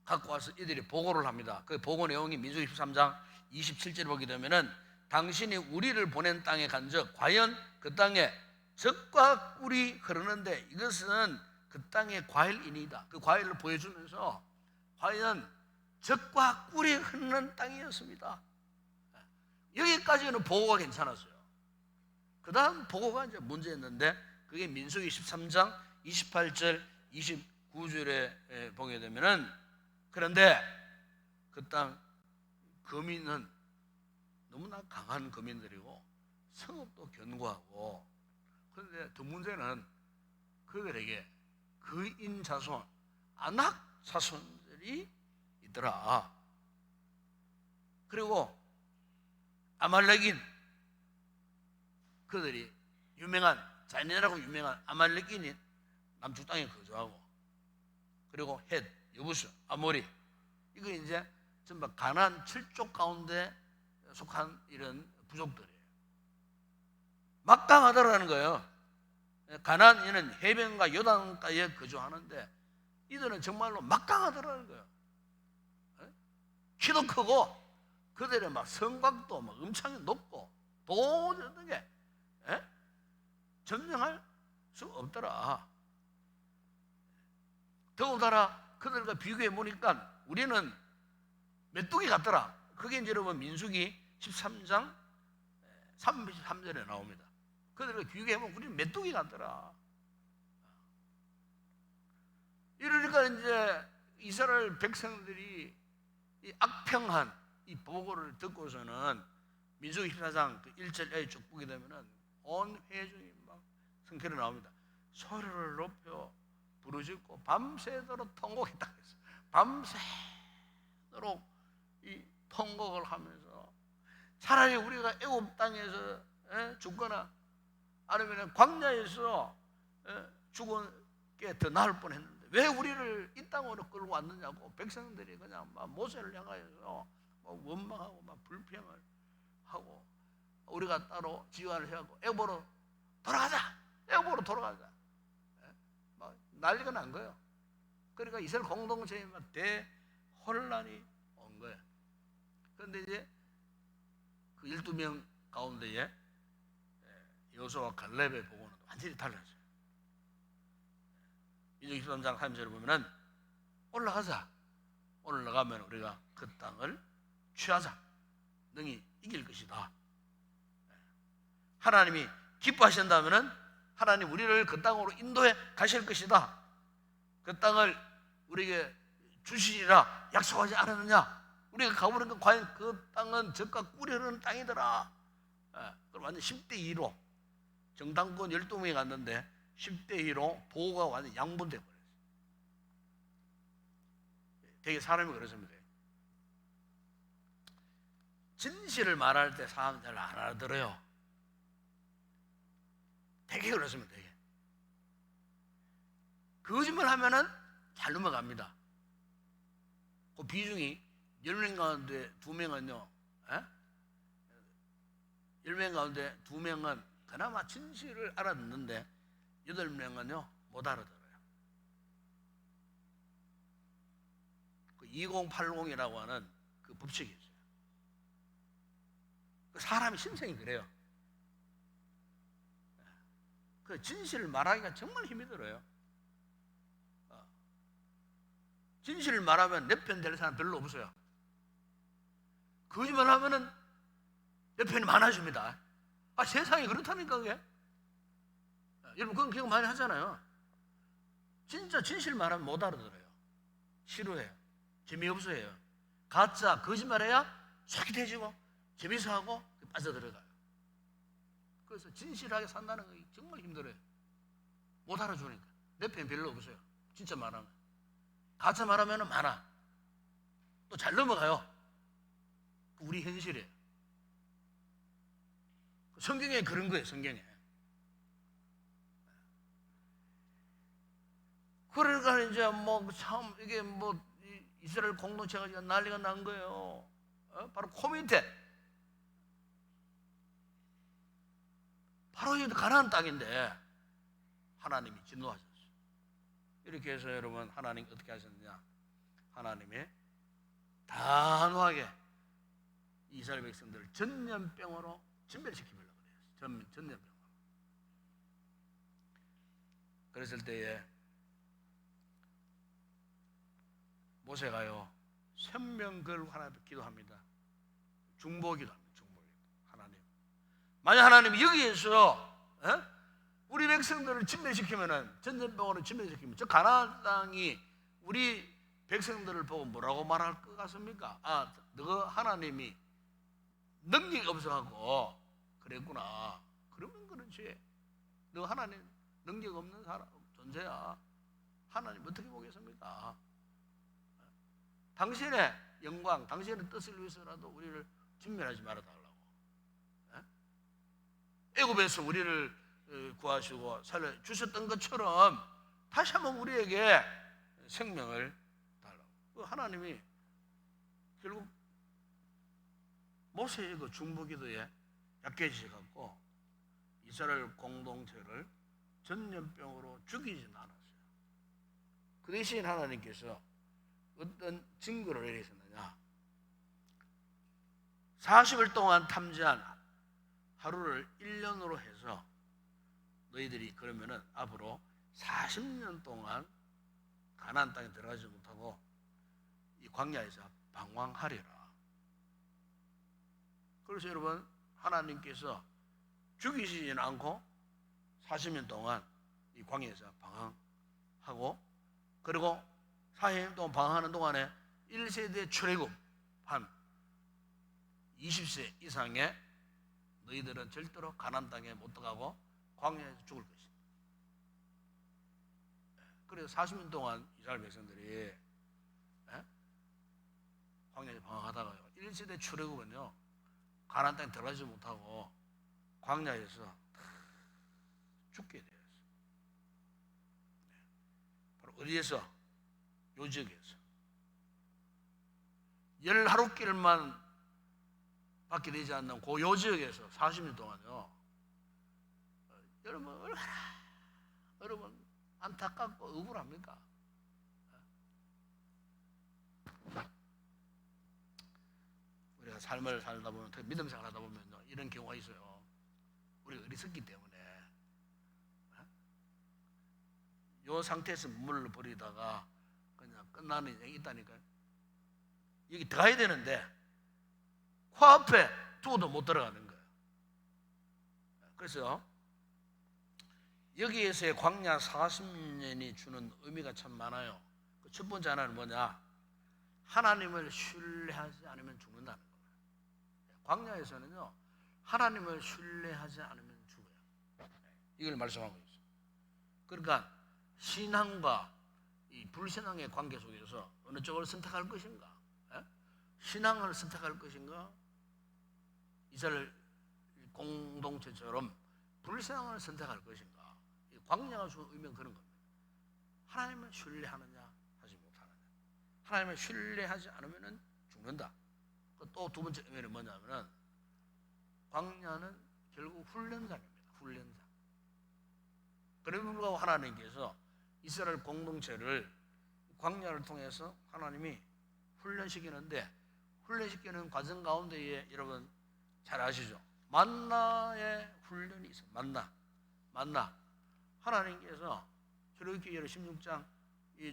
갖고 와서 이들이 보고를 합니다. 그 보고 내용이 민수기 13장 27절 보게 되면은 당신이 우리를 보낸 땅에 간즉 과연 그 땅에 젖과 꿀이 흐르는데 이것은 그 땅의 과일이니이다. 그 과일을 보여주면서 과연 젖과 꿀이 흐르는 땅이었습니다. 여기까지는 보고가 괜찮았어요. 그 다음 보고가 이제 문제였는데 그게 민수기 13장 28절 29절에 보게 되면은, 그런데 그 땅 거민은 너무나 강한 거민들이고 성읍도 견고하고, 그런데 더 문제는 그들에게 거인 자손, 아낙 자손들이 있더라. 그리고 아말렉인, 그들이 유명한 자네라고 유명한 아말렉인이 남쪽 땅에 거주하고, 그리고 헷, 여부스, 아모리, 이거 이제 전부 가나안 7족 가운데 속한 이런 부족들이에요. 막강하다라는 거예요. 가나안인은 해변과 요단가에 거주하는데 이들은 정말로 막강하더라는 거예요. 키도 크고 그들의 막 성곽도 막 엄청 높고 도저히 점령할 수 없더라. 더군다나 그들과 비교해 보니까 우리는 메뚜기 같더라. 그게 이제 여러분 민수기 13장 33절에 나옵니다. 그들과 비교해 보면 우리는 메뚜기 같더라. 이러니까 이제 이스라엘 백성들이 이 악평한 이 보고를 듣고서는 민수기 14장 그 1절에 쭉 보게 되면은 온 회중이 막 성결에 나옵니다. 소리를 높여 부르짖고 밤새도록 통곡했다 그랬어요. 밤새도록 이 통곡을 하면서 차라리 우리가 애굽 땅에서 죽거나 아니면 광야에서 죽은 게 더 나을 뻔했는데 왜 우리를 이 땅으로 끌고 왔느냐고 백성들이 그냥 막 모세를 향하여서 원망하고 막 불평을 하고 우리가 따로 지원을 해갖고 애굽으로 돌아가자, 애굽으로 돌아가자, 막 난리가 난 거예요. 그러니까 이스라엘 공동체에 막 대혼란이 온 거예요. 그런데 이제 그 12명 가운데에 여호수아와 갈렙의 보고는 완전히 달라졌어요. 민수기 13장 3절을 보면은 올라가자. 올라가면 우리가 그 땅을 취하자. 능히 이길 것이다. 하나님이 기뻐하신다면은 하나님 우리를 그 땅으로 인도해 가실 것이다. 그 땅을 우리에게 주시리라 약속하지 않았느냐? 우리가 가보는 건 과연 그 땅은 젖과 꿀이 흐르는 땅이더라. 그럼 완전 10대 2로 정당권 12명이 갔는데 10대 2로 보고가 완전 양분돼 버렸어요. 되게 사람이 그렇습니다. 진실을 말할 때 사람 잘 안 알아들어요. 되게 그렇습니다. 되게 거짓말 하면은 잘 넘어갑니다. 그 비중이 10명 가운데 2명은요 10명 가운데 2명은 그나마 진실을 알아듣는데 8명은요 못 알아들어요. 그 2080이라고 하는 그 법칙이 있어요. 그 사람의 심성이 그래요. 그 진실을 말하기가 정말 힘이 들어요. 진실을 말하면 내 편 될 사람 별로 없어요. 거짓말 하면은 내 편이 많아집니다. 세상이 그렇다니까 그게. 여러분 그건 기억 많이 하잖아요. 진짜 진실 말하면 못 알아들어요. 싫어해요. 재미없어해요. 가짜 거짓말해야 속이 돼지고 재미있어 하고 빠져들어가요. 그래서 진실하게 산다는 거 정말 힘들어요. 못 알아주니까. 내 편 별로 없어요. 진짜 말하면. 가짜 말하면 많아. 또 잘 넘어가요. 우리 현실이에요. 성경에 그런 거예요. 성경에. 그러니까 이제 뭐 참 이게 뭐 이스라엘 공동체가 난리가 난 거예요. 바로 코미테. 바로 이 가나안 땅인데 하나님이 진노하셨어요. 이렇게 해서 여러분 하나님 어떻게 하셨느냐? 하나님이 단호하게 이스라엘 백성들을 전염병으로 진멸시키려고 그래요. 전염병. 그랬을 때에 모세가요 천명 걸고 하나님 기도합니다. 중보기도 합니다. 중보기도. 하나님, 만약 하나님이 여기에서 우리 백성들을 진멸시키면은 전염병으로 진멸시키면 저 가나안 땅이 우리 백성들을 보고 뭐라고 말할 것 같습니까? 너 하나님이 능력이 없어갖고 그랬구나. 그러면 그렇지. 너 하나님 능력 없는 사람 존재야. 하나님 어떻게 보겠습니까? 당신의 영광, 당신의 뜻을 위해서라도 우리를 진멸하지 말아달라고. 애굽에서 우리를 구하시고 살려주셨던 것처럼 다시 한번 우리에게 생명을 달라고. 하나님이 결국 모세의 그 중보기도에 약해지셔갖고 이스라엘 공동체를 전염병으로 죽이지는 않았어요. 그 대신 하나님께서 어떤 증거를 내리셨느냐? 40일 동안 탐지한 하루를 1년으로 해서 너희들이 그러면은 앞으로 40년 동안 가나안 땅에 들어가지 못하고 이 광야에서 방황하리라. 그래서 여러분, 하나님께서 죽이시지는 않고 40년 동안 이 광야에서 방황하고, 그리고 40년 동안 방황하는 동안에 1세대 출애굽 한 20세 이상의 너희들은 절대로 가나안 땅에 못 들어가고 광야에서 죽을 것이다. 그래서 40년 동안 이스라엘 백성들이 광야에서 방황하다가요, 1세대 출애굽은요, 가나안 땅에 들어가지 못하고 광야에서 죽게 되었어요. 바로 어디에서? 요 지역에서 10하루길만 밖에 되지 않는 그 요 지역에서 40년 동안요, 여러분 얼마나 여러분 안타깝고 억울합니까? 우리가 삶을 살다 보면, 믿음 생활 하다 보면 이런 경우가 있어요. 우리가 어리석기 때문에 이 상태에서 물을 버리다가 그냥 끝나는 인생이 있다니까요. 여기 들어가야 되는데 코앞에 두고도 못 들어가는 거예요. 그래서 여기에서의 광야 40년이 주는 의미가 참 많아요. 그 첫 번째 하나는 뭐냐? 하나님을 신뢰하지 않으면 죽는다는 거예요. 광야에서는요, 하나님을 신뢰하지 않으면 죽어요. 이걸 말씀하고 있어요. 그러니까 신앙과 이 불신앙의 관계 속에서 어느 쪽을 선택할 것인가? 신앙을 선택할 것인가? 이스라엘 공동체처럼 불신앙을 선택할 것인가? 광야가 주는 의미는 그런 겁니다. 하나님을 신뢰하느냐 하지 못하느냐. 하나님을 신뢰하지 않으면 죽는다. 또 두 번째 의미는 뭐냐면은, 광야는 결국 훈련장입니다. 훈련장. 그럼에도 불구하고 하나님께서 이스라엘 공동체를 광야를 통해서 하나님이 훈련시키는데, 훈련시키는 과정 가운데에 여러분 잘 아시죠? 만나의 훈련이 있어요. 만나. 하나님께서 출애굽기 16장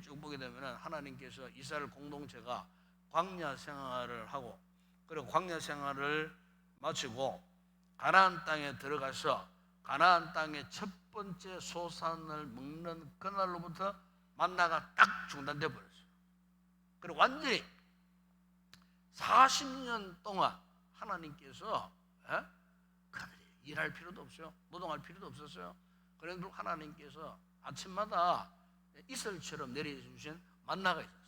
쭉 보게 되면 하나님께서 이스라엘 공동체가 광야 생활을 하고, 그리고 광야 생활을 마치고 가나안 땅에 들어가서 가나안 땅의 첫 번째 소산을 먹는 그날로부터 만나가 딱 중단돼 버렸어요. 그리고 완전히 40년 동안 하나님께서 그들이 일할 필요도 없어요. 노동할 필요도 없었어요. 그래도 하나님께서 아침마다 이슬처럼 내려주신 만나가 있었어요.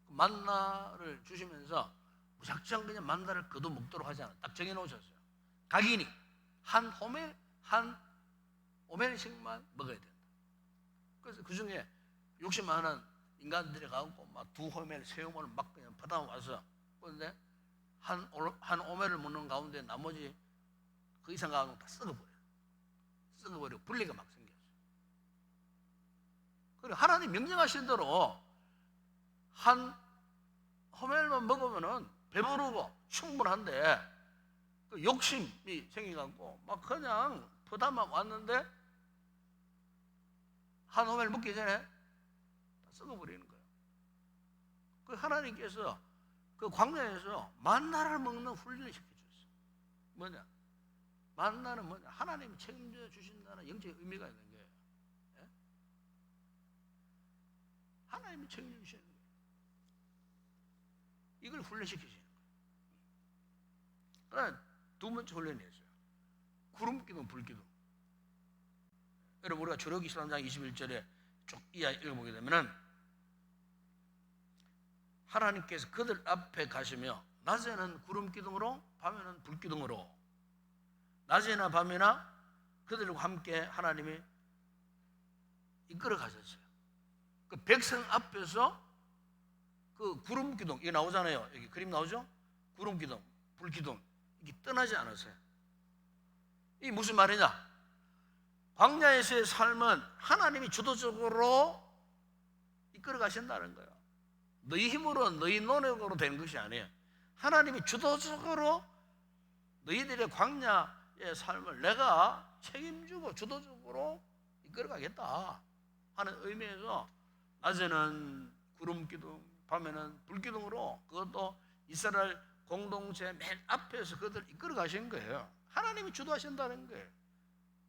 그 만나를 주시면서 무작정 그냥 만나를 거둬 먹도록 하지 않아요. 딱 정해놓으셨어요. 각인이 한 오멜씩만 먹어야 된다. 그래서 그 중에 욕심 많은 인간들이 가고 막 2호멜, 3호멜을 막 그냥 퍼다 와서, 그런데 한 오멜을 먹는 가운데 나머지 그 이상 가면 다 썩어버리고 분리가 막 생겼어요. 그리고 하나님 명령하신 대로 한 호멜만 먹으면은 배부르고 충분한데, 그 욕심이 생겨갖고 막 그냥 퍼다만 왔는데 한 호멜 먹기 전에 다 썩어버리는 거예요. 그 하나님께서 그 광야에서 만나를 먹는 훈련을 시켜주셨어요. 뭐냐? 만나는 뭐냐? 하나님이 책임져 주신다는 영적인 의미가 있는 거예요. 예? 하나님이 책임져 주시는 거예요. 이걸 훈련시키시는 거예요. 그다음에 두 번째 훈련이 있어요. 구름기둥, 불기둥. 여러분, 우리가 출애굽기 13장 21절에 쭉 이하 읽어보게 되면은, 하나님께서 그들 앞에 가시며 낮에는 구름기둥으로 밤에는 불기둥으로, 낮이나 밤이나 그들과 함께 하나님이 이끌어 가셨어요. 그 백성 앞에서 그 구름기둥, 이게 나오잖아요. 여기 그림 나오죠? 구름기둥, 불기둥, 이게 떠나지 않았어요. 이게 무슨 말이냐? 광야에서의 삶은 하나님이 주도적으로 이끌어 가신다는 거예요. 너희 힘으로 너희 노력으로 되는 것이 아니에요. 하나님이 주도적으로 너희들의 광야의 삶을 내가 책임지고 주도적으로 이끌어 가겠다 하는 의미에서 낮에는 구름 기둥, 밤에는 불 기둥으로 그것도 이스라엘 공동체 맨 앞에서 그들을 이끌어 가신 거예요. 하나님이 주도하신다는 거예요.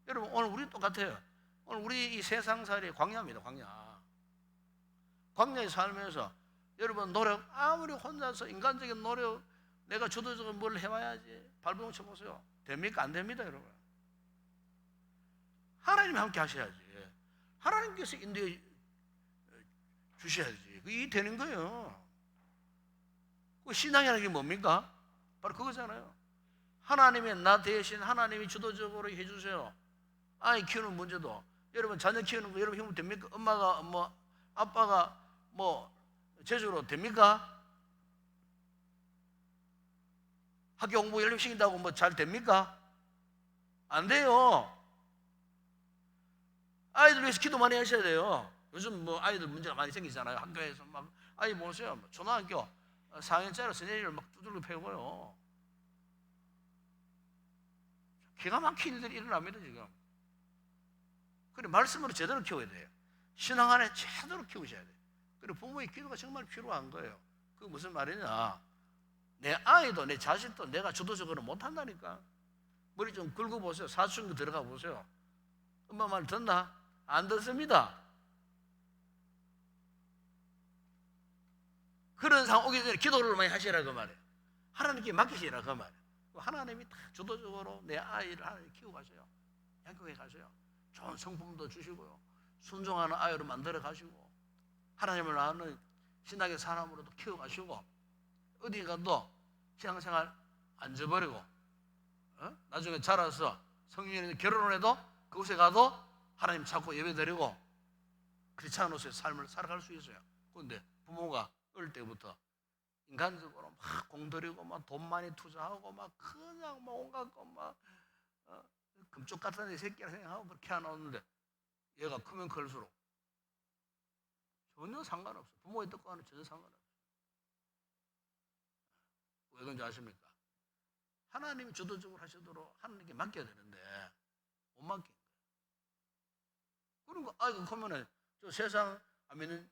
여러분, 오늘 우리 똑같아요. 오늘 우리 이 세상살이 광야입니다. 광야의 삶에서 여러분 노력, 아무리 혼자서 인간적인 노력, 내가 주도적으로 뭘 해와야지 발버둥 쳐보세요. 됩니까? 안 됩니다, 여러분. 하나님이 함께 하셔야지. 하나님께서 인도해 주셔야지. 그게 되는 거예요. 그 신앙이라는 게 뭡니까? 바로 그거잖아요. 하나님의 나 대신 하나님이 주도적으로 해주세요. 아이 키우는 문제도, 여러분 자녀 키우는 거 여러분 힘으로 됩니까? 엄마가 뭐 아빠가 뭐 제주로 됩니까? 학교 공부 열심히 시킨다고 뭐 잘 됩니까? 안 돼요. 아이들 위해서 기도 많이 하셔야 돼요. 요즘 뭐 아이들 문제가 많이 생기잖아요. 학교에서 막 아이 보세요. 초등학교 4학년짜리 선생님을 막 두들겨 패고요. 기가 막힌 일들이 일어납니다 지금. 그래 말씀으로 제대로 키워야 돼요. 신앙 안에 제대로 키우셔야 돼요. 그리고 부모의 기도가 정말 필요한 거예요. 그게 무슨 말이냐? 내 아이도 내 자식도 내가 주도적으로 못한다니까. 머리 좀 긁어 보세요. 사춘기 들어가 보세요. 엄마 말 듣나? 안 듣습니다. 그런 상황 오기 전에 기도를 많이 하시라 그 말이에요. 하나님께 맡기시라 그 말이에요. 하나님이 다 주도적으로 내 아이를 하나님 키우고 가세요. 양육해 가세요. 좋은 성품도 주시고요. 순종하는 아이로 만들어 가시고 하나님을 아는 신앙의 사람으로도 키워 가시고 어디 가도 신앙생활 안 저버리고 나중에 자라서 성인이 결혼을 해도 그곳에 가도 하나님 찾고 예배드리고 크리스찬으로서의 삶을 살아갈 수 있어요. 그런데 부모가 어릴 때부터 인간적으로 막 공들이고 막 돈 많이 투자하고 막 그냥 막 온갖 거막 금쪽 같은 애 새끼라 생각하고 그렇게 안 오는데 얘가 크면 클수록 전혀 상관없어. 부모의 뜻과는 전혀 상관없어. 왜 그런지 아십니까? 하나님이 주도적으로 하시도록 하나님께 맡겨야 되는데 못 맡긴 거예요. 그러니까 아이가 크면은 저 세상 안 믿는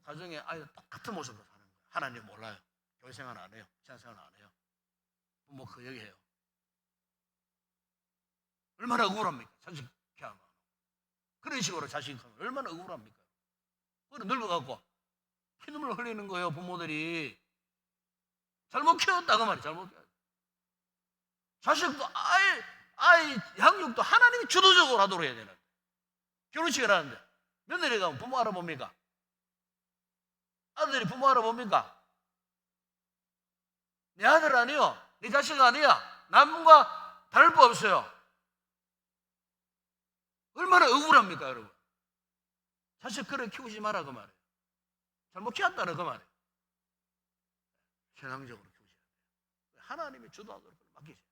가정에 아이가 똑같은 모습으로 사는 거예요. 하나님 몰라요. 교회 생활 안 해요. 신앙생활 안 해요. 부모 그 얘기해요. 얼마나 억울합니까? 자식 키우면 그런 식으로 자식이 크면 얼마나 억울합니까? 그래 늙어갖고 피눈물 흘리는 거예요. 부모들이 잘못 키웠다 그 말이에요. 잘못 키웠다. 자식도 아이 양육도 하나님이 주도적으로 하도록 해야 되는. 결혼식을 하는데 며느리 가면 부모 알아봅니까? 아들이 부모 알아봅니까? 내 아들 아니요, 내 자식 아니야. 남과 다를 바 없어요. 얼마나 억울합니까, 여러분? 자식 그렇게 키우지 마라 그 말이에요. 잘못 키웠다는 그 말이에요. 신앙적으로 키우셔야 돼요. 하나님이 주도하도록 맡기셔야 돼요.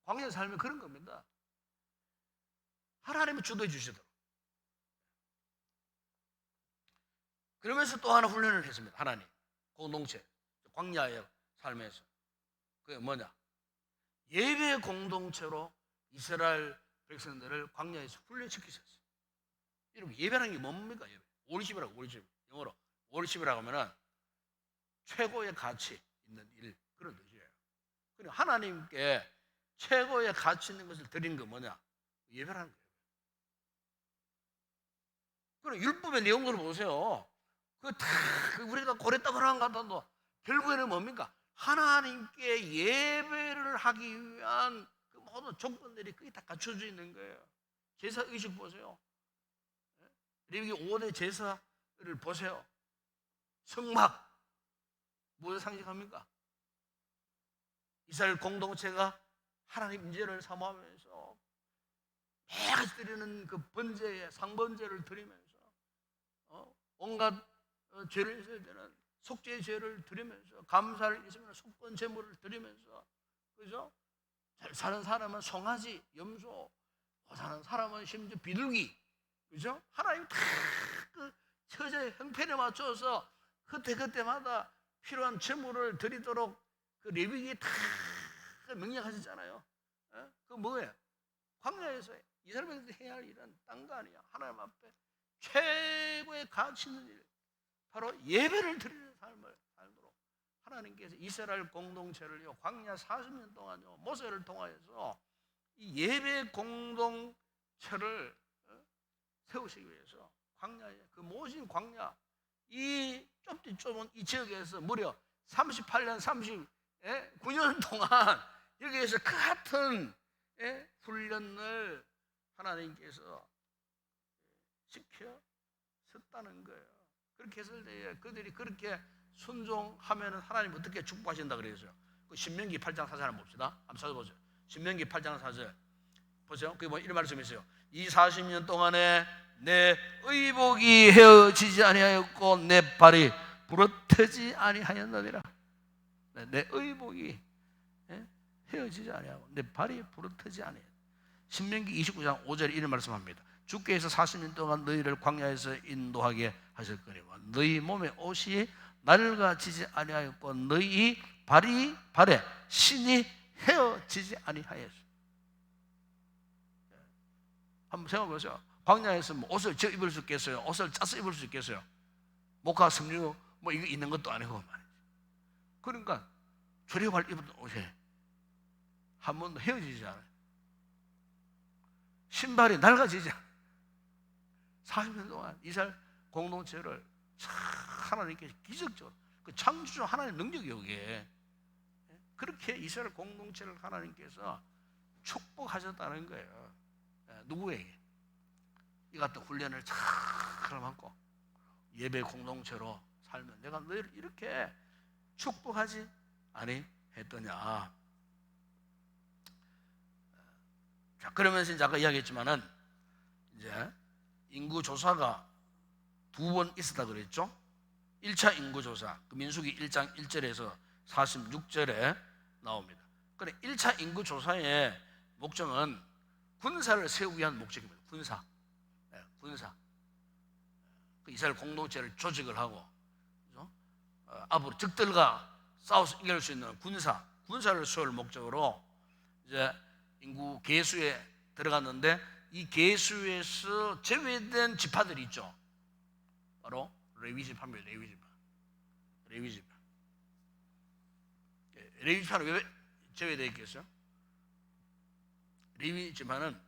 광야 삶이 그런 겁니다. 하나님이 주도해 주시도록. 그러면서 또 하나 훈련을 했습니다. 하나님 공동체 광야의 삶에서 그게 뭐냐? 예배 공동체로 이스라엘 백성들을 광야에서 훈련시키셨어요. 여러분 예배라는 게 뭡니까? 예배. 월십이라고 월십. 영어로 월십이라고 하면은 최고의 가치 있는 일 그런 뜻이에요. 그리고 하나님께 최고의 가치 있는 것을 드린 거 뭐냐? 예배라는 거예요. 그럼 율법의 내용들을 보세요. 그 다 우리가 고랬다고는 같아도 결국에는 뭡니까? 하나님께 예배를 하기 위한 그 모든 조건들이 그게 다 갖춰져 있는 거예요. 제사 의식 보세요. 레위기 5대 제사를 보세요. 성막 무엇을 상징합니까? 이스라엘 공동체가 하나님 임재를 사모하면서 매일 드리는 그 번제의 상번제를 드리면서 온갖 죄를 있어야 되는 속죄의 죄를 드리면서 감사를 있으면 속건 제물을 드리면서 그죠? 잘 사는 사람은 송아지, 염소 사는 사람은 심지어 비둘기, 그죠? 하나님 다 그 처자의 형편에 맞춰서 그때마다 필요한 재물을 드리도록 그 레위기에 다 명령하셨잖아요. 그 뭐예요? 광야에서 이스라엘 백성들이 해야 할 일은 딴 거 아니야. 하나님 앞에 최고의 가치 있는 일, 바로 예배를 드리는 삶을 살도록 하나님께서 이스라엘 공동체를요, 광야 40년 동안요, 모세를 통하여서 이 예배 공동체를 세우시기 위해서 광야에, 그 모진 광야, 이 좁은 이 지역에서 무려 38년 39년 동안 여기에서 그 같은 훈련을 하나님께서 시켰다는 거예요. 그렇게 했을 때 그들이 그렇게 순종하면 하나님 어떻게 축복하신다 그랬어요. 그 신명기 8장 4절 한번 봅시다. 한번 찾아보세요. 신명기 8장 4절 보세요. 그게 뭐 이런 말씀이 있어요. 이 40년 동안에 내 의복이 헤어지지 아니하였고 내 발이 부러뜨지 아니하였느니라. 내 의복이 헤어지지 아니하고 내 발이 부러뜨지 아니하였다. 신명기 29장 5절에 이런 말씀합니다. 주께서 40년 동안 너희를 광야에서 인도하게 하셨거니와 너희 몸의 옷이 낡아지지 아니하였고 너희 발에 신이 헤어지지 아니하였어. 한번 생각해 보세요. 광야에서 뭐 옷을 져 입을 수 있겠어요? 옷을 짜서 입을 수 있겠어요? 목화 섬유 뭐 이거 있는 것도 아니고 말이지. 그러니까 조리발 입은 옷이 한 번도 헤어지지 않아요. 신발이 낡아지지 않아요. 40년 동안 이스라엘 공동체를 하나님께서 기적적으로, 그 창조주 하나님의 능력이 여기에 그렇게 이스라엘 공동체를 하나님께서 축복하셨다는 거예요. 누구에게? 이 같은 훈련을 잘 받고 예배 공동체로 살면 내가 너희를 이렇게 축복하지 아니했더냐. 자, 그러면서 이제 아까 이야기했지만은 이제 인구 조사가 2번 있었다 그랬죠. 1차 인구 조사, 그 민수기 1장 1절에서 46절에 나옵니다. 그래, 1차 인구 조사의 목적은 군사를 세우기 위한 목적입니다. 군사. 그 이스라엘 공동체를 조직을 하고, 그죠? 앞으로 적들과 싸워서 이길 수 있는 군사를 세울 목적으로 이제 인구 계수에 들어갔는데, 이 계수에서 제외된 지파들이 있죠. 바로 레위 지파입니다. 레위 지파. 레위 지파는 왜 제외되어 있겠어요? 레위 지파는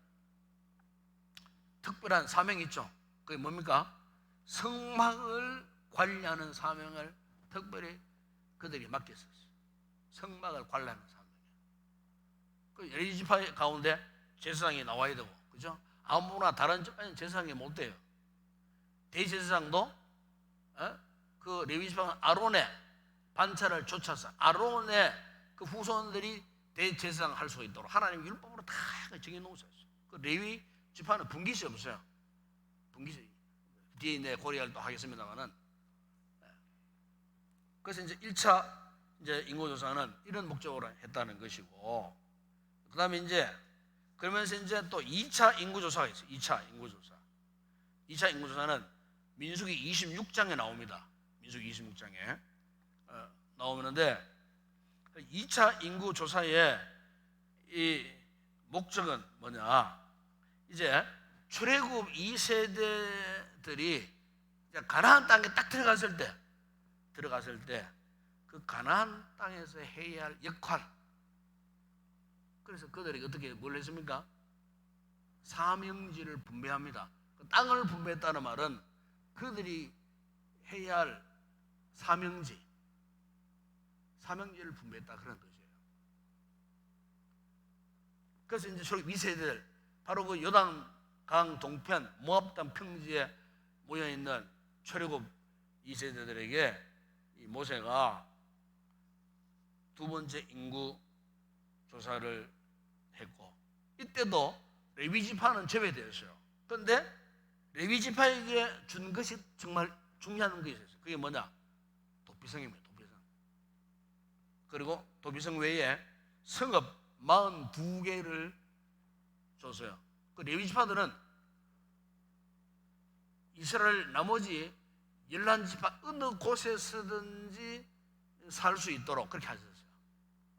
특별한 사명이 있죠. 그게 뭡니까? 성막을 관리하는 사명을 특별히 그들이 맡겼었어요. 성막을 관리하는 사명. 그 레위 지파 가운데 제사장이 나와야 되고, 그죠? 아무나 다른 집안은 제사장이 못 돼요. 대제사장도 그 레위 지파 아론의 반차를 쫓아서 아론의 그 후손들이 대제사장 할 수 있도록 하나님 율법으로 다 정해놓으셨어요. 그 레위 지파는 분깃이 없어요. 분깃이 뒤에 내 고려를 또 하겠습니다만은. 그래서 이제 1차 이제 인구조사는 이런 목적으로 했다는 것이고, 그 다음에 이제 그러면서 이제 또 2차 인구조사가 있어요. 2차 인구조사는 민수기 26장에 나옵니다. 민수기 26장에 나오는데, 2차 인구조사의 이 목적은 뭐냐? 이제 출애굽 2세대들이 가나안 땅에 딱 들어갔을 때 그 가나안 땅에서 해야 할 역할, 그래서 그들이 어떻게 뭘 했습니까? 사명지를 분배합니다. 그 땅을 분배했다는 말은 그들이 해야 할 사명지를 분배했다 그런 뜻이에요. 그래서 이제 출애굽 2세대들, 바로 그 요단강 동편 모압 땅 평지에 모여 있는 출애굽 2세대들에게 이 모세가 두 번째 인구 조사를 했고, 이때도 레위 지파는 제외되었어요. 그런데 레위 지파에게 준 것이 정말 중요한 것이 있었어요. 그게 뭐냐? 도피성입니다. 도피성. 그리고 도피성 외에 성읍 42개를 줬어요. 그 레위 지파들은 이스라엘 나머지 11지파 어느 곳에서든지 살 수 있도록 그렇게 하셨어요.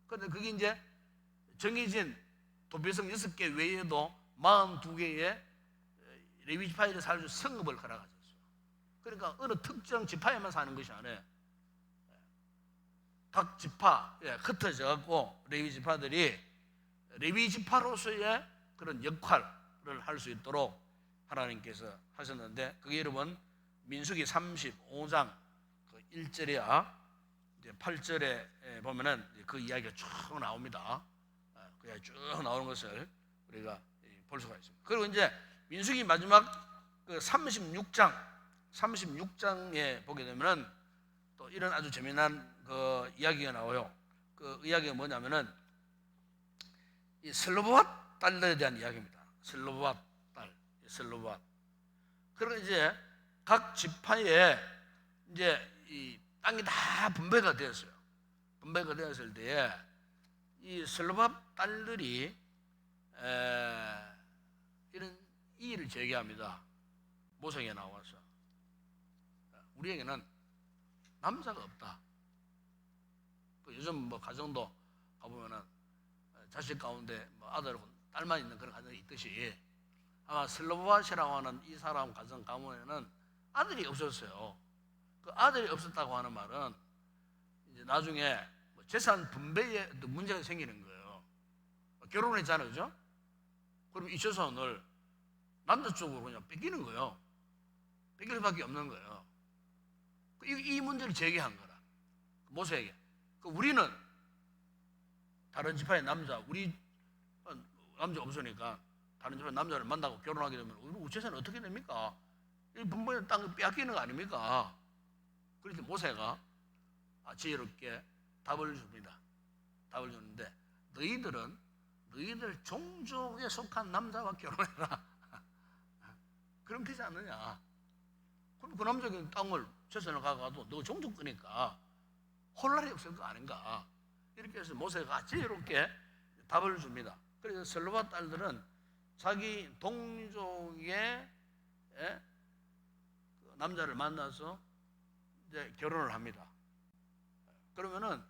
그런데 그게 이제 정해진 도배성 6개 외에도 42개의 레위 지파에 살 수 있는 성읍을 허락하셨어요. 그러니까 어느 특정 지파에만 사는 것이 아니에요. 각 지파에 흩어져 갖고 레위 지파들이 레위 지파로서의 그런 역할을 할 수 있도록 하나님께서 하셨는데, 그게 여러분 민수기 35장 1절이야 8절에 보면은 그 이야기가 쭉 나옵니다. 그 이야기 쭉 나오는 것을 우리가 볼 수가 있습니다. 그리고 이제 민수기 마지막 그 36장에 보게 되면은 또 이런 아주 재미난 그 이야기가 나와요. 그 이야기가 뭐냐면은 이 슬로봇 딸들에 대한 이야기입니다. 슬로봇 딸, 슬로봇. 그리고 이제 각 지파에 이제 이 땅이 다 분배가 되었어요. 분배가 되었을 때에 이 슬로봇 딸들이 이런 이의를 제기합니다. 모세에게 나와서 우리에게는 남자가 없다. 요즘 뭐 가정도 가보면은 자식 가운데 뭐 아들, 딸만 있는 그런 가정이 있듯이 아마 슬로보앗이라고 하는 이 사람 가정 가문에는 아들이 없었어요. 그 아들이 없었다고 하는 말은 이제 나중에 뭐 재산 분배에 문제가 생기는 거예요. 결혼했잖아요, 그죠? 그럼 이 재산을 남자 쪽으로 그냥 뺏기는 거예요. 뺏길 수밖에 없는 거예요. 이 문제를 제기한 거라. 모세에게. 우리는 다른 지파의 남자, 우리 남자 없으니까 다른 지파의 남자를 만나고 결혼하게 되면 우리 재산은 어떻게 됩니까? 이 분부의 땅을 빼앗기는 거 아닙니까? 그렇게 모세가 지혜롭게 답을 줍니다. 답을 주는데 너희들 종족에 속한 남자와 결혼해라. 그럼 되지 않느냐? 그럼 그 남자의 땅을 재산을 가져가도 너 종족 거니까 혼란이 없을 거 아닌가? 이렇게 해서 모세가 지혜롭게 답을 줍니다. 그래서 슬로바 딸들은 자기 동족의 남자를 만나서 이제 결혼을 합니다. 그러면은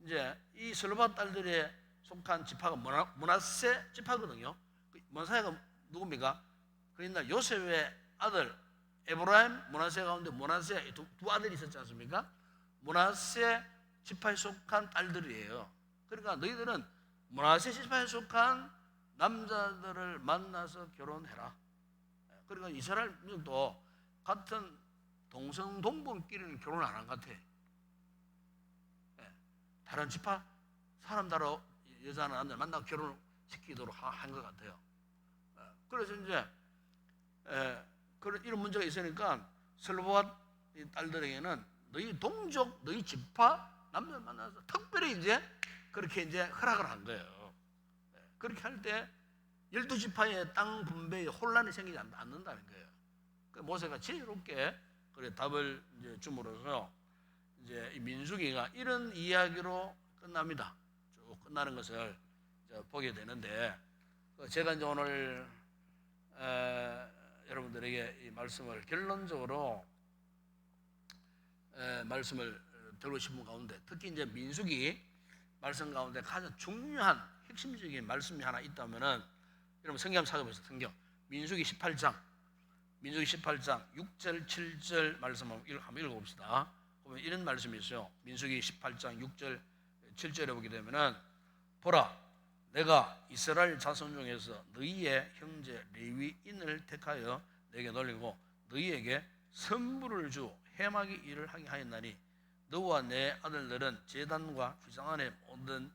이제 이 슬로바 딸들에 속한 지파가 므낫세 지파거든요. 므낫세가 누굽니까? 그러니까 요셉의 아들 에브라임, 므낫세 가운데 므낫세 두 아들이 있었지 않습니까? 므낫세 지파에 속한 딸들이에요. 그러니까 너희들은 므낫세 지파에 속한 남자들을 만나서 결혼해라. 그러니까 이스라엘 민족도 같은 동성동본끼리는 결혼 안 한 것 같아. 다른 지파 사람들로 여자나 남자 만나고 결혼을 시키도록 한 것 같아요. 그래서 이제 그런 이런 문제가 있으니까 슬로보앗 딸들에게는 너희 동족, 너희 지파 남자를 만나서 특별히 이제 그렇게 이제 허락을 한 거예요. 그렇게 할 때 12지파의 땅 분배에 혼란이 생기지 않는다는 거예요. 모세가 지혜롭게 그래 답을 이제 줌으로써 이제 이 민수기가 이런 이야기로 끝납니다. 쭉 끝나는 것을 보게 되는데, 제가 이제 오늘 여러분들에게 이 말씀을 결론적으로 말씀을 드리고 싶은 가운데, 특히 이제 민수기 말씀 가운데 가장 중요한 핵심적인 말씀이 하나 있다면은, 여러분 성경 한번 찾아보세요. 성경 민수기 18장 6절 7절 말씀 한번 읽어봅시다. 보면 이런 말씀이 있어요. 민수기 18장 6절 7절에 보게 되면은, 보라 내가 이스라엘 자손 중에서 너희의 형제 레위인을 택하여 내게 놀리고 너희에게 선물을 주 해마기 일을 하게 하였나니 너와 내 아들들은 제단과 휘장 안의 모든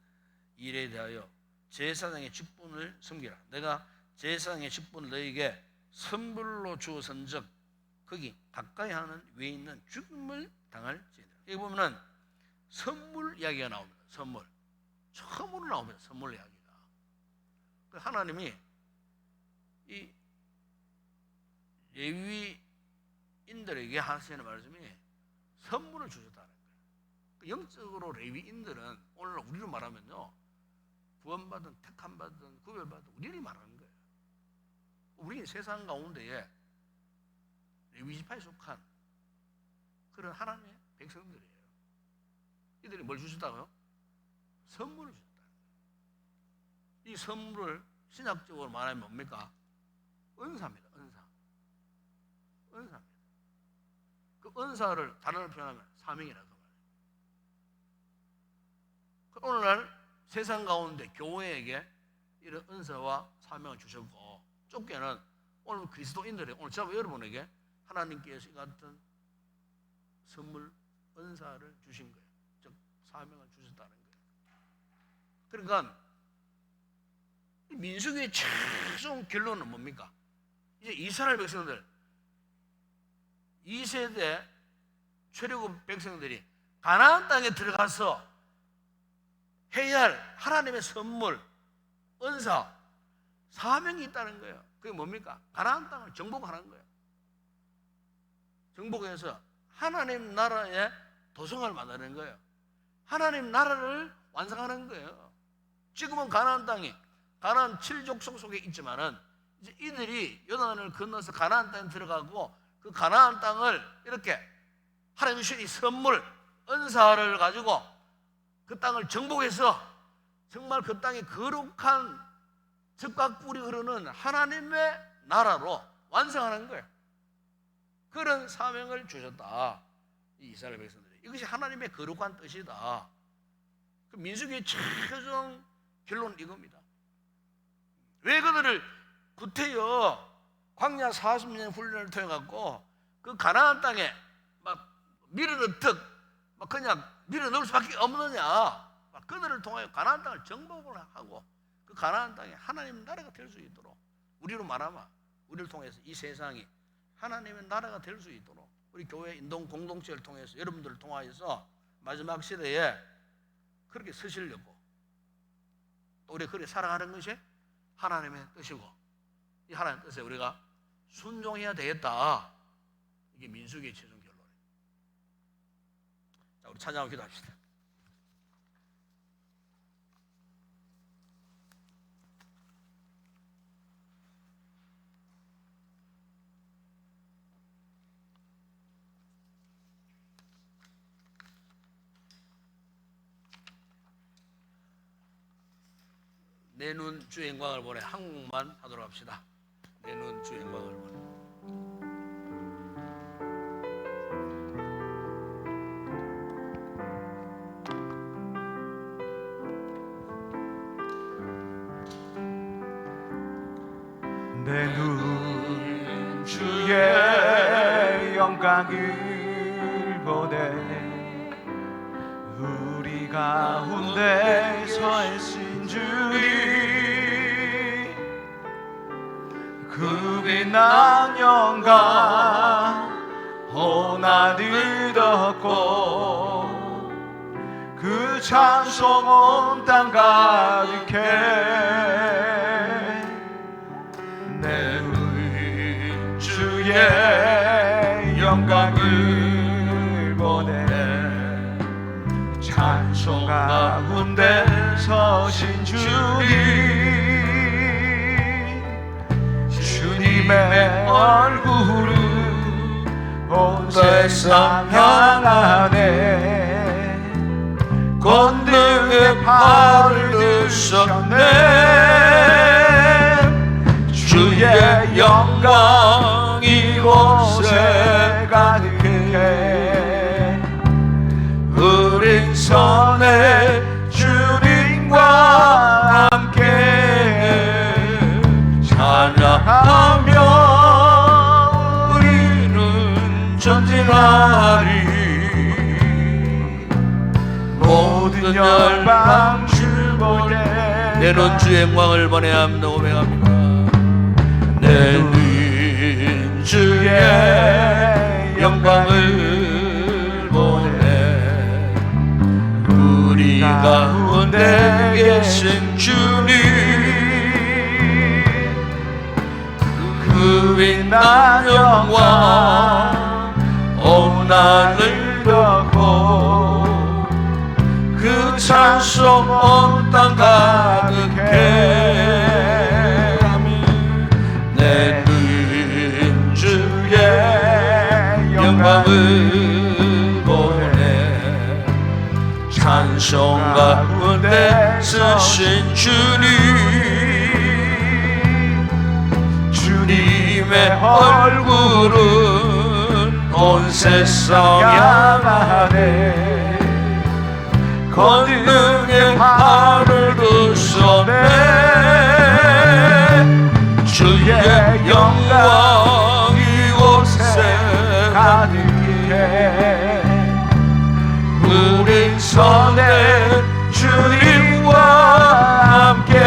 일에 대하여 제사장의 직분을 섬기라. 내가 제사장의 직분을 너희에게 선물로 주었은즉 거기 가까이 하는 외에 있는 죽음을 당할지니라. 여기 보면은 선물 이야기가 나옵니다. 선물 처음으로 나옵니다. 선물 이야기가. 하나님이 이 레위인들에게 하시는 말씀이 선물을 주셨다는 거예요. 영적으로 레위인들은 오늘 우리로 말하면요, 구원받은 택함받은 구별받은 우리를 말하는 거예요. 우리 세상 가운데에 레위지파에 속한 그런 하나님의 백성들이에요. 이들이 뭘 주셨다고요? 선물을 주셨다. 이 선물을 신학적으로 말하면 뭡니까? 은사입니다. 은사입니다. 그 은사를 단어로 표현하면 사명이라고 말해요. 오늘날 세상 가운데 교회에게 이런 은사와 사명을 주셨고, 좁게는 오늘 그리스도인들에게, 오늘 저와 여러분에게 하나님께서 이 같은 선물, 은사를 주신 거예요. 즉 사명을 주셨다는 거예요. 그러니까 민수기의 최종 결론은 뭡니까? 이제 이스라엘 백성들, 2세대 출애굽 백성들이 가나안 땅에 들어가서 해야 할 하나님의 선물, 은사, 사명이 있다는 거예요. 그게 뭡니까? 가나안 땅을 정복하는 거예요. 정복해서 하나님 나라의 도성을 만드는 거예요. 하나님 나라를 완성하는 거예요. 지금은 가나안 땅이 가나안 7족속 속에 있지만은 이제 이들이 요단을 건너서 가나안 땅에 들어가고 그 가나안 땅을 이렇게 하나님 주신 이 선물, 은사를 가지고 그 땅을 정복해서 정말 그 땅이 거룩한 젖과 꿀이 흐르는 하나님의 나라로 완성하는 거예요. 그런 사명을 주셨다, 이 이스라엘 백성들이. 이것이 하나님의 거룩한 뜻이다. 그 민수기의 최종 결론은 이겁니다. 왜 그들을 구태여 광야 40년 훈련을 통해 갖고 그 가나안 땅에 막 밀어넣듯 막 그냥 밀어넣을 수밖에 없느냐? 막 그들을 통하여 가나안 땅을 정복을 하고 그 가나안 땅에 하나님 나라가 될 수 있도록, 우리로 말하면 우리를 통해서 이 세상이 하나님의 나라가 될 수 있도록 우리 교회 인동 공동체를 통해서 여러분들을 통하여서 마지막 시대에 그렇게 서시려고 또 우리 그렇게 살아가는 것이 하나님의 뜻이고, 이 하나님의 뜻에 우리가 순종해야 되겠다. 이게 민수기의 최종 결론이에요. 자, 우리 찬양하고 기도합시다. 내 눈 주의 영광을 보내. 한국만 하도록 합시다. 내 눈 주의 영광을 보내.
내 눈 주의 영광을 보내. 우리 가운데 서신 주님, 그 빛난 영광 온 하늘 덮고 그 찬송 온 땅 가득해. 내 눈 주의 영광을 보내. 찬송 가운데 서신 주님, 주님의 얼굴은 온 세상 향하네. 권능의 팔을 드셨네. 주의 영광 이곳에 가득해. 우린 선의 주님과 함께 찬양하며 우리는 전진하리. 모든 열방 주 보내.
내 눈 주의 영광을 보내 합니다. 고백합니다. 내 눈 주의 영광을 보내. 우리 가운데 계신 주님, 그 빛난 영광 온 하늘 덮고 그 찬송 온 땅 가득해. 내
주님의 얼굴은 온 세상 향하네. 권능의 발을 드셨네. 주의 영광 이곳에 가득해. 우리 선에 주님과 함께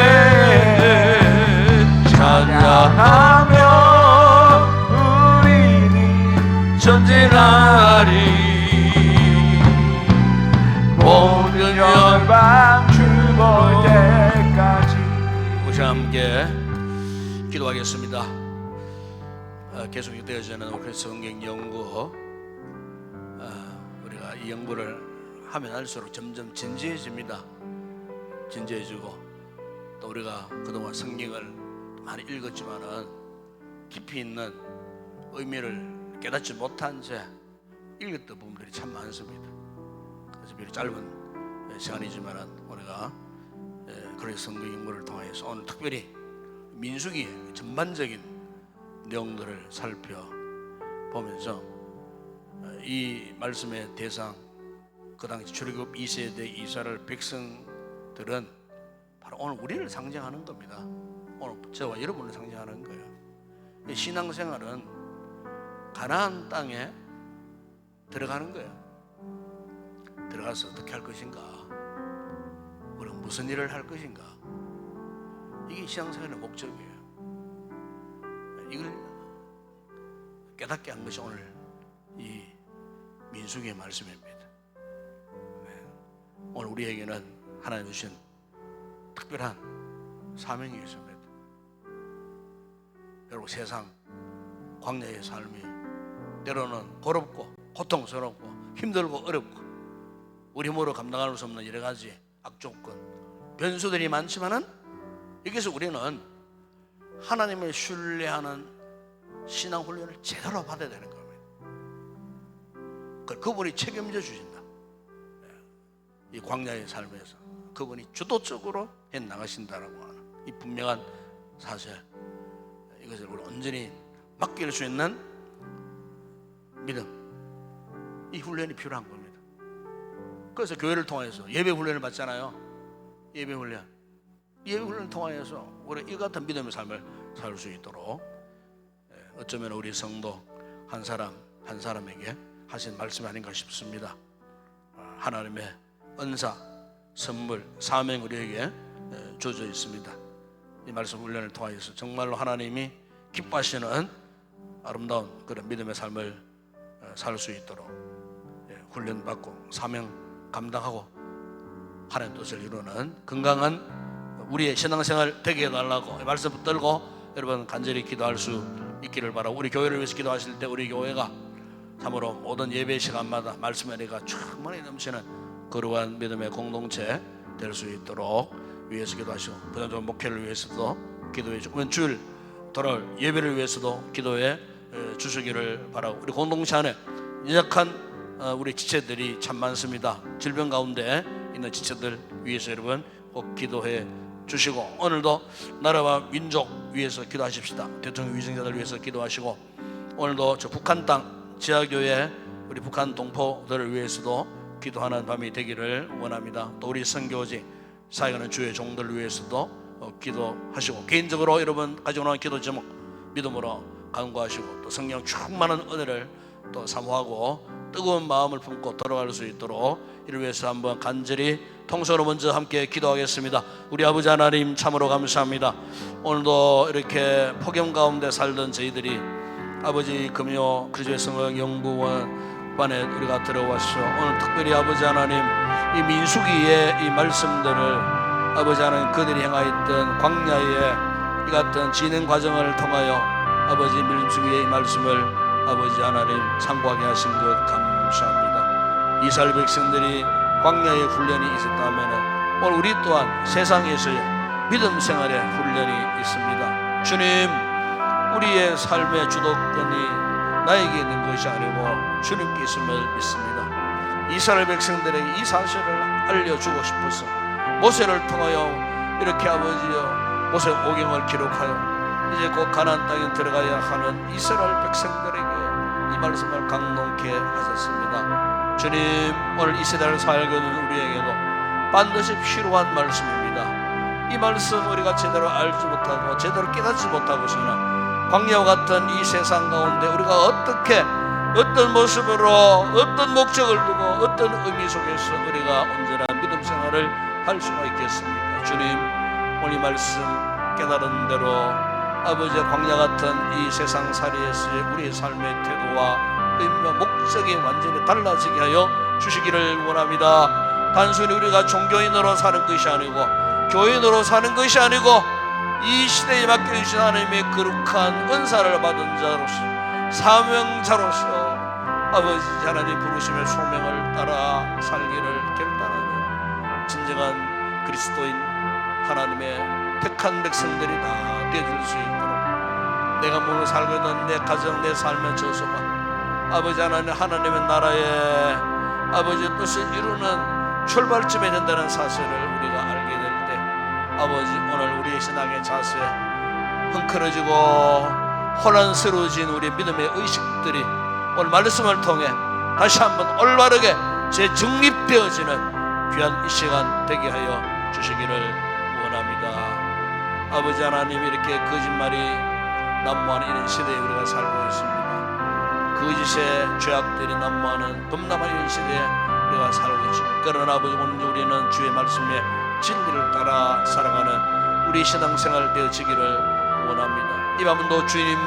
찬양하며 우리는 전진하리. 모든 열방 주볼 때까지.
우리 함께 기도하겠습니다. 계속 되어지는 성경 연구, 우리가 이 연구를 하면 할수록 점점 진지해집니다. 진지해지고, 또 우리가 그동안 성경을 많이 읽었지만은 깊이 있는 의미를 깨닫지 못한 채 읽었던 부분들이 참 많습니다. 그래서 비록 짧은 시간이지만은 우리가 그런 성경 연구를 통해서 오늘 특별히 민수기 전반적인 내용들을 살펴보면서 이 말씀의 대상, 그 당시 출애굽 2세대 이스라엘 백성들은 바로 오늘 우리를 상징하는 겁니다. 오늘 저와 여러분을 상징하는 거예요. 신앙생활은 가나안 땅에 들어가는 거예요. 들어가서 어떻게 할 것인가, 우리가 무슨 일을 할 것인가, 이게 신앙생활의 목적이에요. 이걸 깨닫게 한 것이 오늘 이 민수기의 말씀입니다. 오늘 우리에게는 하나님 주신 특별한 사명이 있습니다. 여러분, 세상 광야의 삶이 때로는 고롭고 고통스럽고 힘들고 어렵고 우리 힘으로 감당할 수 없는 여러 가지 악조건, 변수들이 많지만은 여기서 우리는 하나님을 신뢰하는 신앙 훈련을 제대로 받아야 되는 겁니다. 그분이 책임져 주신다. 이 광야의 삶에서 그분이 주도적으로 해 나가신다라고 하는 이 분명한 사실, 이것을 우리 온전히 맡길 수 있는 믿음, 이 훈련이 필요한 겁니다. 그래서 교회를 통해서 예배 훈련을 받잖아요. 예배 훈련을 통하여서 우리 이 같은 믿음의 삶을 살 수 있도록, 어쩌면 우리 성도 한 사람 한 사람에게 하신 말씀이 아닌가 싶습니다. 하나님의 은사, 선물, 사명 우리에게 주어져 있습니다. 이 말씀 훈련을 통해서 정말로 하나님이 기뻐하시는 아름다운 그런 믿음의 삶을 살 수 있도록 훈련받고 사명 감당하고 하나님 뜻을 이루는 건강한 우리의 신앙생활 되게 해달라고 말씀 붙들고 여러분 간절히 기도할 수 있기를 바라고, 우리 교회를 위해서 기도하실 때 우리 교회가 참으로 모든 예배 시간마다 말씀의 은혜가 충만히 넘치는 거룩한 믿음의 공동체 될 수 있도록 위해서 기도하시고, 부장전 목회를 위해서도 기도해 주고, 주일 돌아올 예배를 위해서도 기도해 주시기를 바라고, 우리 공동체 안에 연약한 우리 지체들이 참 많습니다. 질병 가운데 있는 지체들 위해서 여러분 꼭 기도해 주시고, 오늘도 나라와 민족 위해서 기도하십시다. 대통령 위생자들 위해서 기도하시고, 오늘도 저 북한 땅 지하교회 우리 북한 동포들을 위해서도 기도하는 밤이 되기를 원합니다. 또 우리 선교지 사역하는 주의 종들 위해서도 기도하시고, 개인적으로 여러분 가지고 나온 기도 제목 믿음으로 간구하시고, 또 성령 충만한 은혜를 또 사모하고 뜨거운 마음을 품고 돌아갈 수 있도록 이를 위해서 한번 간절히 통성으로 먼저 함께 기도하겠습니다. 우리 아버지 하나님 참으로 감사합니다. 오늘도 이렇게 폭염 가운데 살던 저희들이 아버지 금요 그리스도의 성령 연구원반에 우리가 들어와서 오늘 특별히 아버지 하나님 이 민수기의 이 말씀들을 아버지 하나님 그들이 행하였던 광야의 이 같은 진행 과정을 통하여 아버지 민수기의 이 말씀을 아버지 하나님 참고하게 하신 것 감사합니다. 이스라엘 백성들이 광야의 훈련이 있었다면 오늘 우리 또한 세상에서의 믿음 생활의 훈련이 있습니다. 주님, 우리의 삶의 주도권이 나에게 있는 것이 아니고 주님께 있음을 믿습니다. 이스라엘 백성들에게 이 사실을 알려주고 싶어서 모세를 통하여 이렇게 아버지여 모세 오경을 기록하여 이제 곧 가나안 땅에 들어가야 하는 이스라엘 백성들에게 이 말씀을 강론케 하셨습니다. 주님, 오늘 이 세대를 살고 있는 우리에게도 반드시 필요한 말씀입니다. 이 말씀 우리가 제대로 알지 못하고 제대로 깨닫지 못하고서는 광야와 같은 이 세상 가운데 우리가 어떻게 어떤 모습으로 어떤 목적을 두고 어떤 의미 속에서 우리가 언제나 믿음 생활을 할 수가 있겠습니까? 주님, 오늘 이 말씀 깨달은 대로 아버지 광야 같은 이 세상살이에서의 우리의 삶의 태도와 의미와 목적이 완전히 달라지게 하여 주시기를 원합니다. 단순히 우리가 종교인으로 사는 것이 아니고 교인으로 사는 것이 아니고 이 시대에 맡겨주신 하나님의 거룩한 은사를 받은 자로서 사명자로서 아버지 하나님 부르심의 소명을 따라 살기를 결단하는 진정한 그리스도인 하나님의 택한 백성들이 다 되어줄 수 있도록 내가 몸을 살고 있는 내 가정 내 삶의 저소가 아버지 하나님의 나라에 아버지의 뜻을 이루는 출발점이 된다는 사실을 우리가 알게 될 때 아버지 오늘 우리의 신앙의 자세 흥크러지고 혼란스러워진 우리의 믿음의 의식들이 오늘 말씀을 통해 다시 한번 올바르게 재정립되어지는 귀한 이 시간 되게 하여 주시기를 원합니다. 아버지 하나님, 이렇게 거짓말이 난무하는 이런 시대에 우리가 살고 있습니다. 거짓의 죄악들이 난무하는 범람한 이런 시대에 우리가 살고 있습니다. 그러나 아버지, 오늘 우리는 주의 말씀에 진리를 따라 살아가는 우리 신앙생활 되어지기를 원합니다. 이 밤도 주님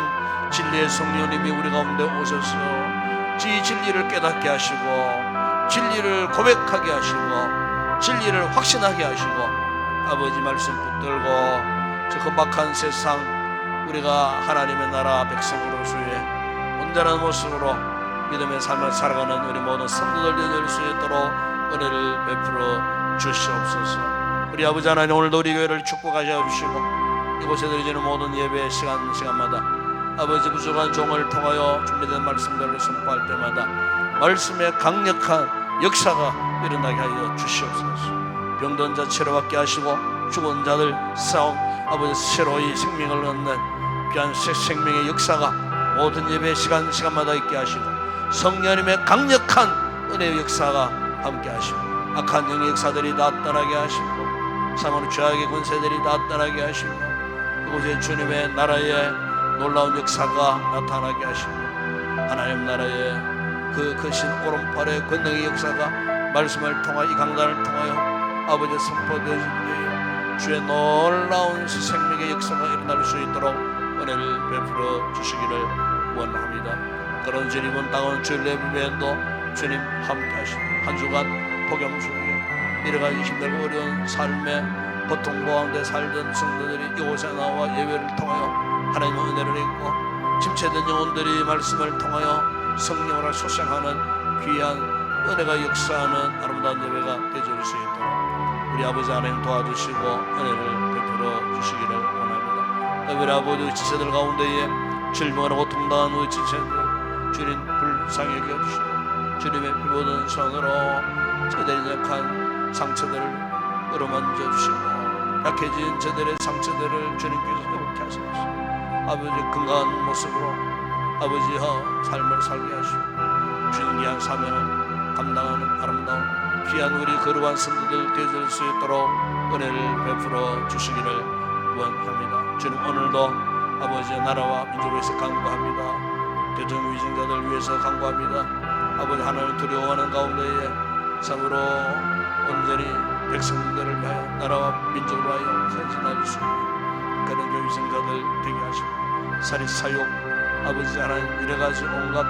진리의 성령님이 우리 가운데 오셔서 이 진리를 깨닫게 하시고 진리를 고백하게 하시고 진리를 확신하게 하시고 아버지 말씀 붙들고 저 험악한 세상 우리가 하나님의 나라 백성으로서의 온전한 모습으로 믿음의 삶을 살아가는 우리 모든 성도들 되어줄 수 있도록 은혜를 베풀어 주시옵소서. 우리 아버지 하나님, 오늘도 우리 교회를 축복하여 주시고 이곳에 드려지는 모든 예배 시간마다 아버지 부족한 종을 통하여 준비된 말씀들을 선포할 때마다 말씀의 강력한 역사가 일어나게 하여 주시옵소서. 병든 자 치료받게 하시고 죽은 자들 싸움 아버지 새로이 생명을 얻는 귀한 생명의 역사가 모든 예배 시간마다 있게 하시고 성령님의 강력한 은혜의 역사가 함께 하시고 악한 영의 역사들이 다 떠나게 하시고 사모는 죄악의 권세들이 다 떠나게 하시고 이곳에 주님의 나라의 놀라운 역사가 나타나게 하시고 하나님 나라의 그 크신 오른팔의 권능의 역사가 말씀을 통하여 이 강단을 통하여 아버지 선포되어지기에 주의 놀라운 생명의 역사가 일어날 수 있도록 은혜를 베풀어 주시기를 원합니다. 그런 주님은 다가온 주일 예배에도 주님 함께 하시고 한 주간 복염 중에 여러 가지 힘들고 어려운 삶의 고통 가운데 살던 성도들이 이곳에 나와 예배를 통하여 하나님의 은혜를 입고 침체된 영혼들이 말씀을 통하여 성령으로 소생하는 귀한 은혜가 역사하는 아름다운 예배가 되어줄 수 있도록 우리 아버지 하나님 도와주시고 은혜를 베풀어 주시기를 원합니다. 우리 아버지 지체들 가운데에 질병으로 고통당한 우리 지체들 주님 불쌍히 여겨주시고 주님의 피 묻은 손으로 저들의 약한 상처들을 어루만져 주시고 약해진 저들의 상처들을 주님께서 회복케 하소서. 아버지 건강한 모습으로 아버지와 삶을 살게 하시고 주님 귀한 사명을 감당하는 아름다운 귀한 우리 거룩한 성도들 되어질 수 있도록 은혜를 베풀어 주시기를 원합니다. 주님 오늘도 아버지의 나라와 민족을 위해서 간구합니다. 대통령 위증자들 위해서 간구합니다. 아버지 하나님을 두려워하는 가운데에 참으로 온전히 백성들을 위하여 나라와 민족을 위하여 헌신할 수 있는 그런 위증자들 되게 하시고 살인 사욕 아버지 하나님 이래가지고 온갖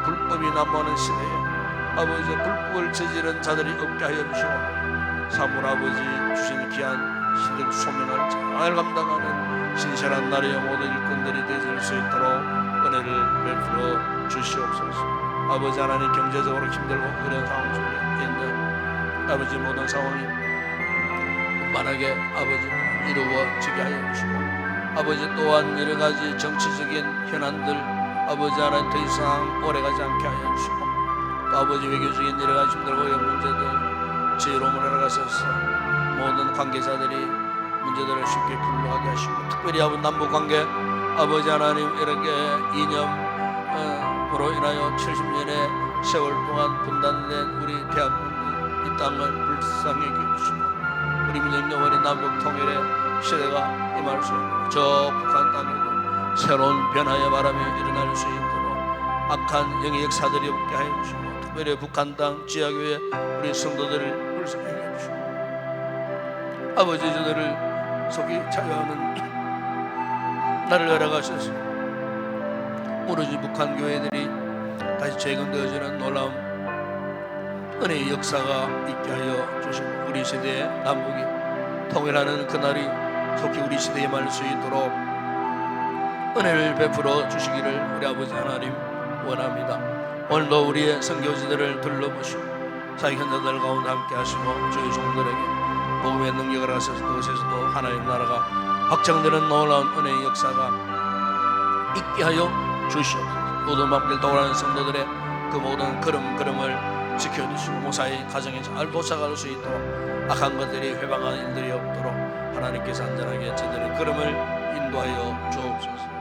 불법이 난무하는 시대에 아버지 불법을 저지른 자들이 없게 하여 주시고 사물 아버지 주신 귀한 시대 소명을 잘 감당하는 신실한 나라의 모든 일꾼들이 되어질 수 있도록 은혜를 베풀어 주시옵소서. 아버지 하나님 경제적으로 힘들고 어려운 상황 속에 있는 아버지 모든 상황이 만하게 아버지 이루어지게 하여 주시고 아버지 또한 여러 가지 정치적인 현안들 아버지 하나님 더 이상 오래가지 않게 하여 주시고 또 아버지 외교적인 여러 가지 힘들고 어려운 문제들 지혜로움을 알아가셔서 모든 관계자들이 문제들을 쉽게 풀려가게 하시고 특별히 아버지 남북관계 아버지 하나님, 이렇게 이념으로 인하여 70년의 세월 동안 분단된 우리 대한민국 이 땅을 불쌍히 여기시고 우리 민족 영원히 남북 통일의 시대가 임할 수 있도록 저 북한 땅에도 새로운 변화의 바람이 일어날 수 있도록 악한 영의 역사들이 없게 하여 주시고 특별히 북한 땅 지하교회 우리 성도들을 불쌍히 여기시고 아버지 저들을 속히 자유하는 나를 열어가셔서 오로지 북한 교회들이 다시 재건되어지는 놀라운 은혜의 역사가 있게 하여 주시고 우리 시대의 남북이 통일하는 그날이 속히 우리 시대에 임할 수 있도록 은혜를 베풀어 주시기를 우리 아버지 하나님 원합니다. 오늘도 우리의 선교지들을 둘러보시고 사회 현장들 가운데 함께 하시고 저희 종들에게 복음의 능력을 하셔서 그곳에서도 하나님 나라가 확장되는 놀라운 은혜의 역사가 있게 하여 주시옵소서. 모든 밤길 도우라는 성도들의 그 모든 걸음걸음을 지켜주시고 무사히 가정에 잘 도착할 수 있도록 악한 것들이 회방하는 일들이 없도록 하나님께서 안전하게 저들의 걸음을 인도하여 주옵소서.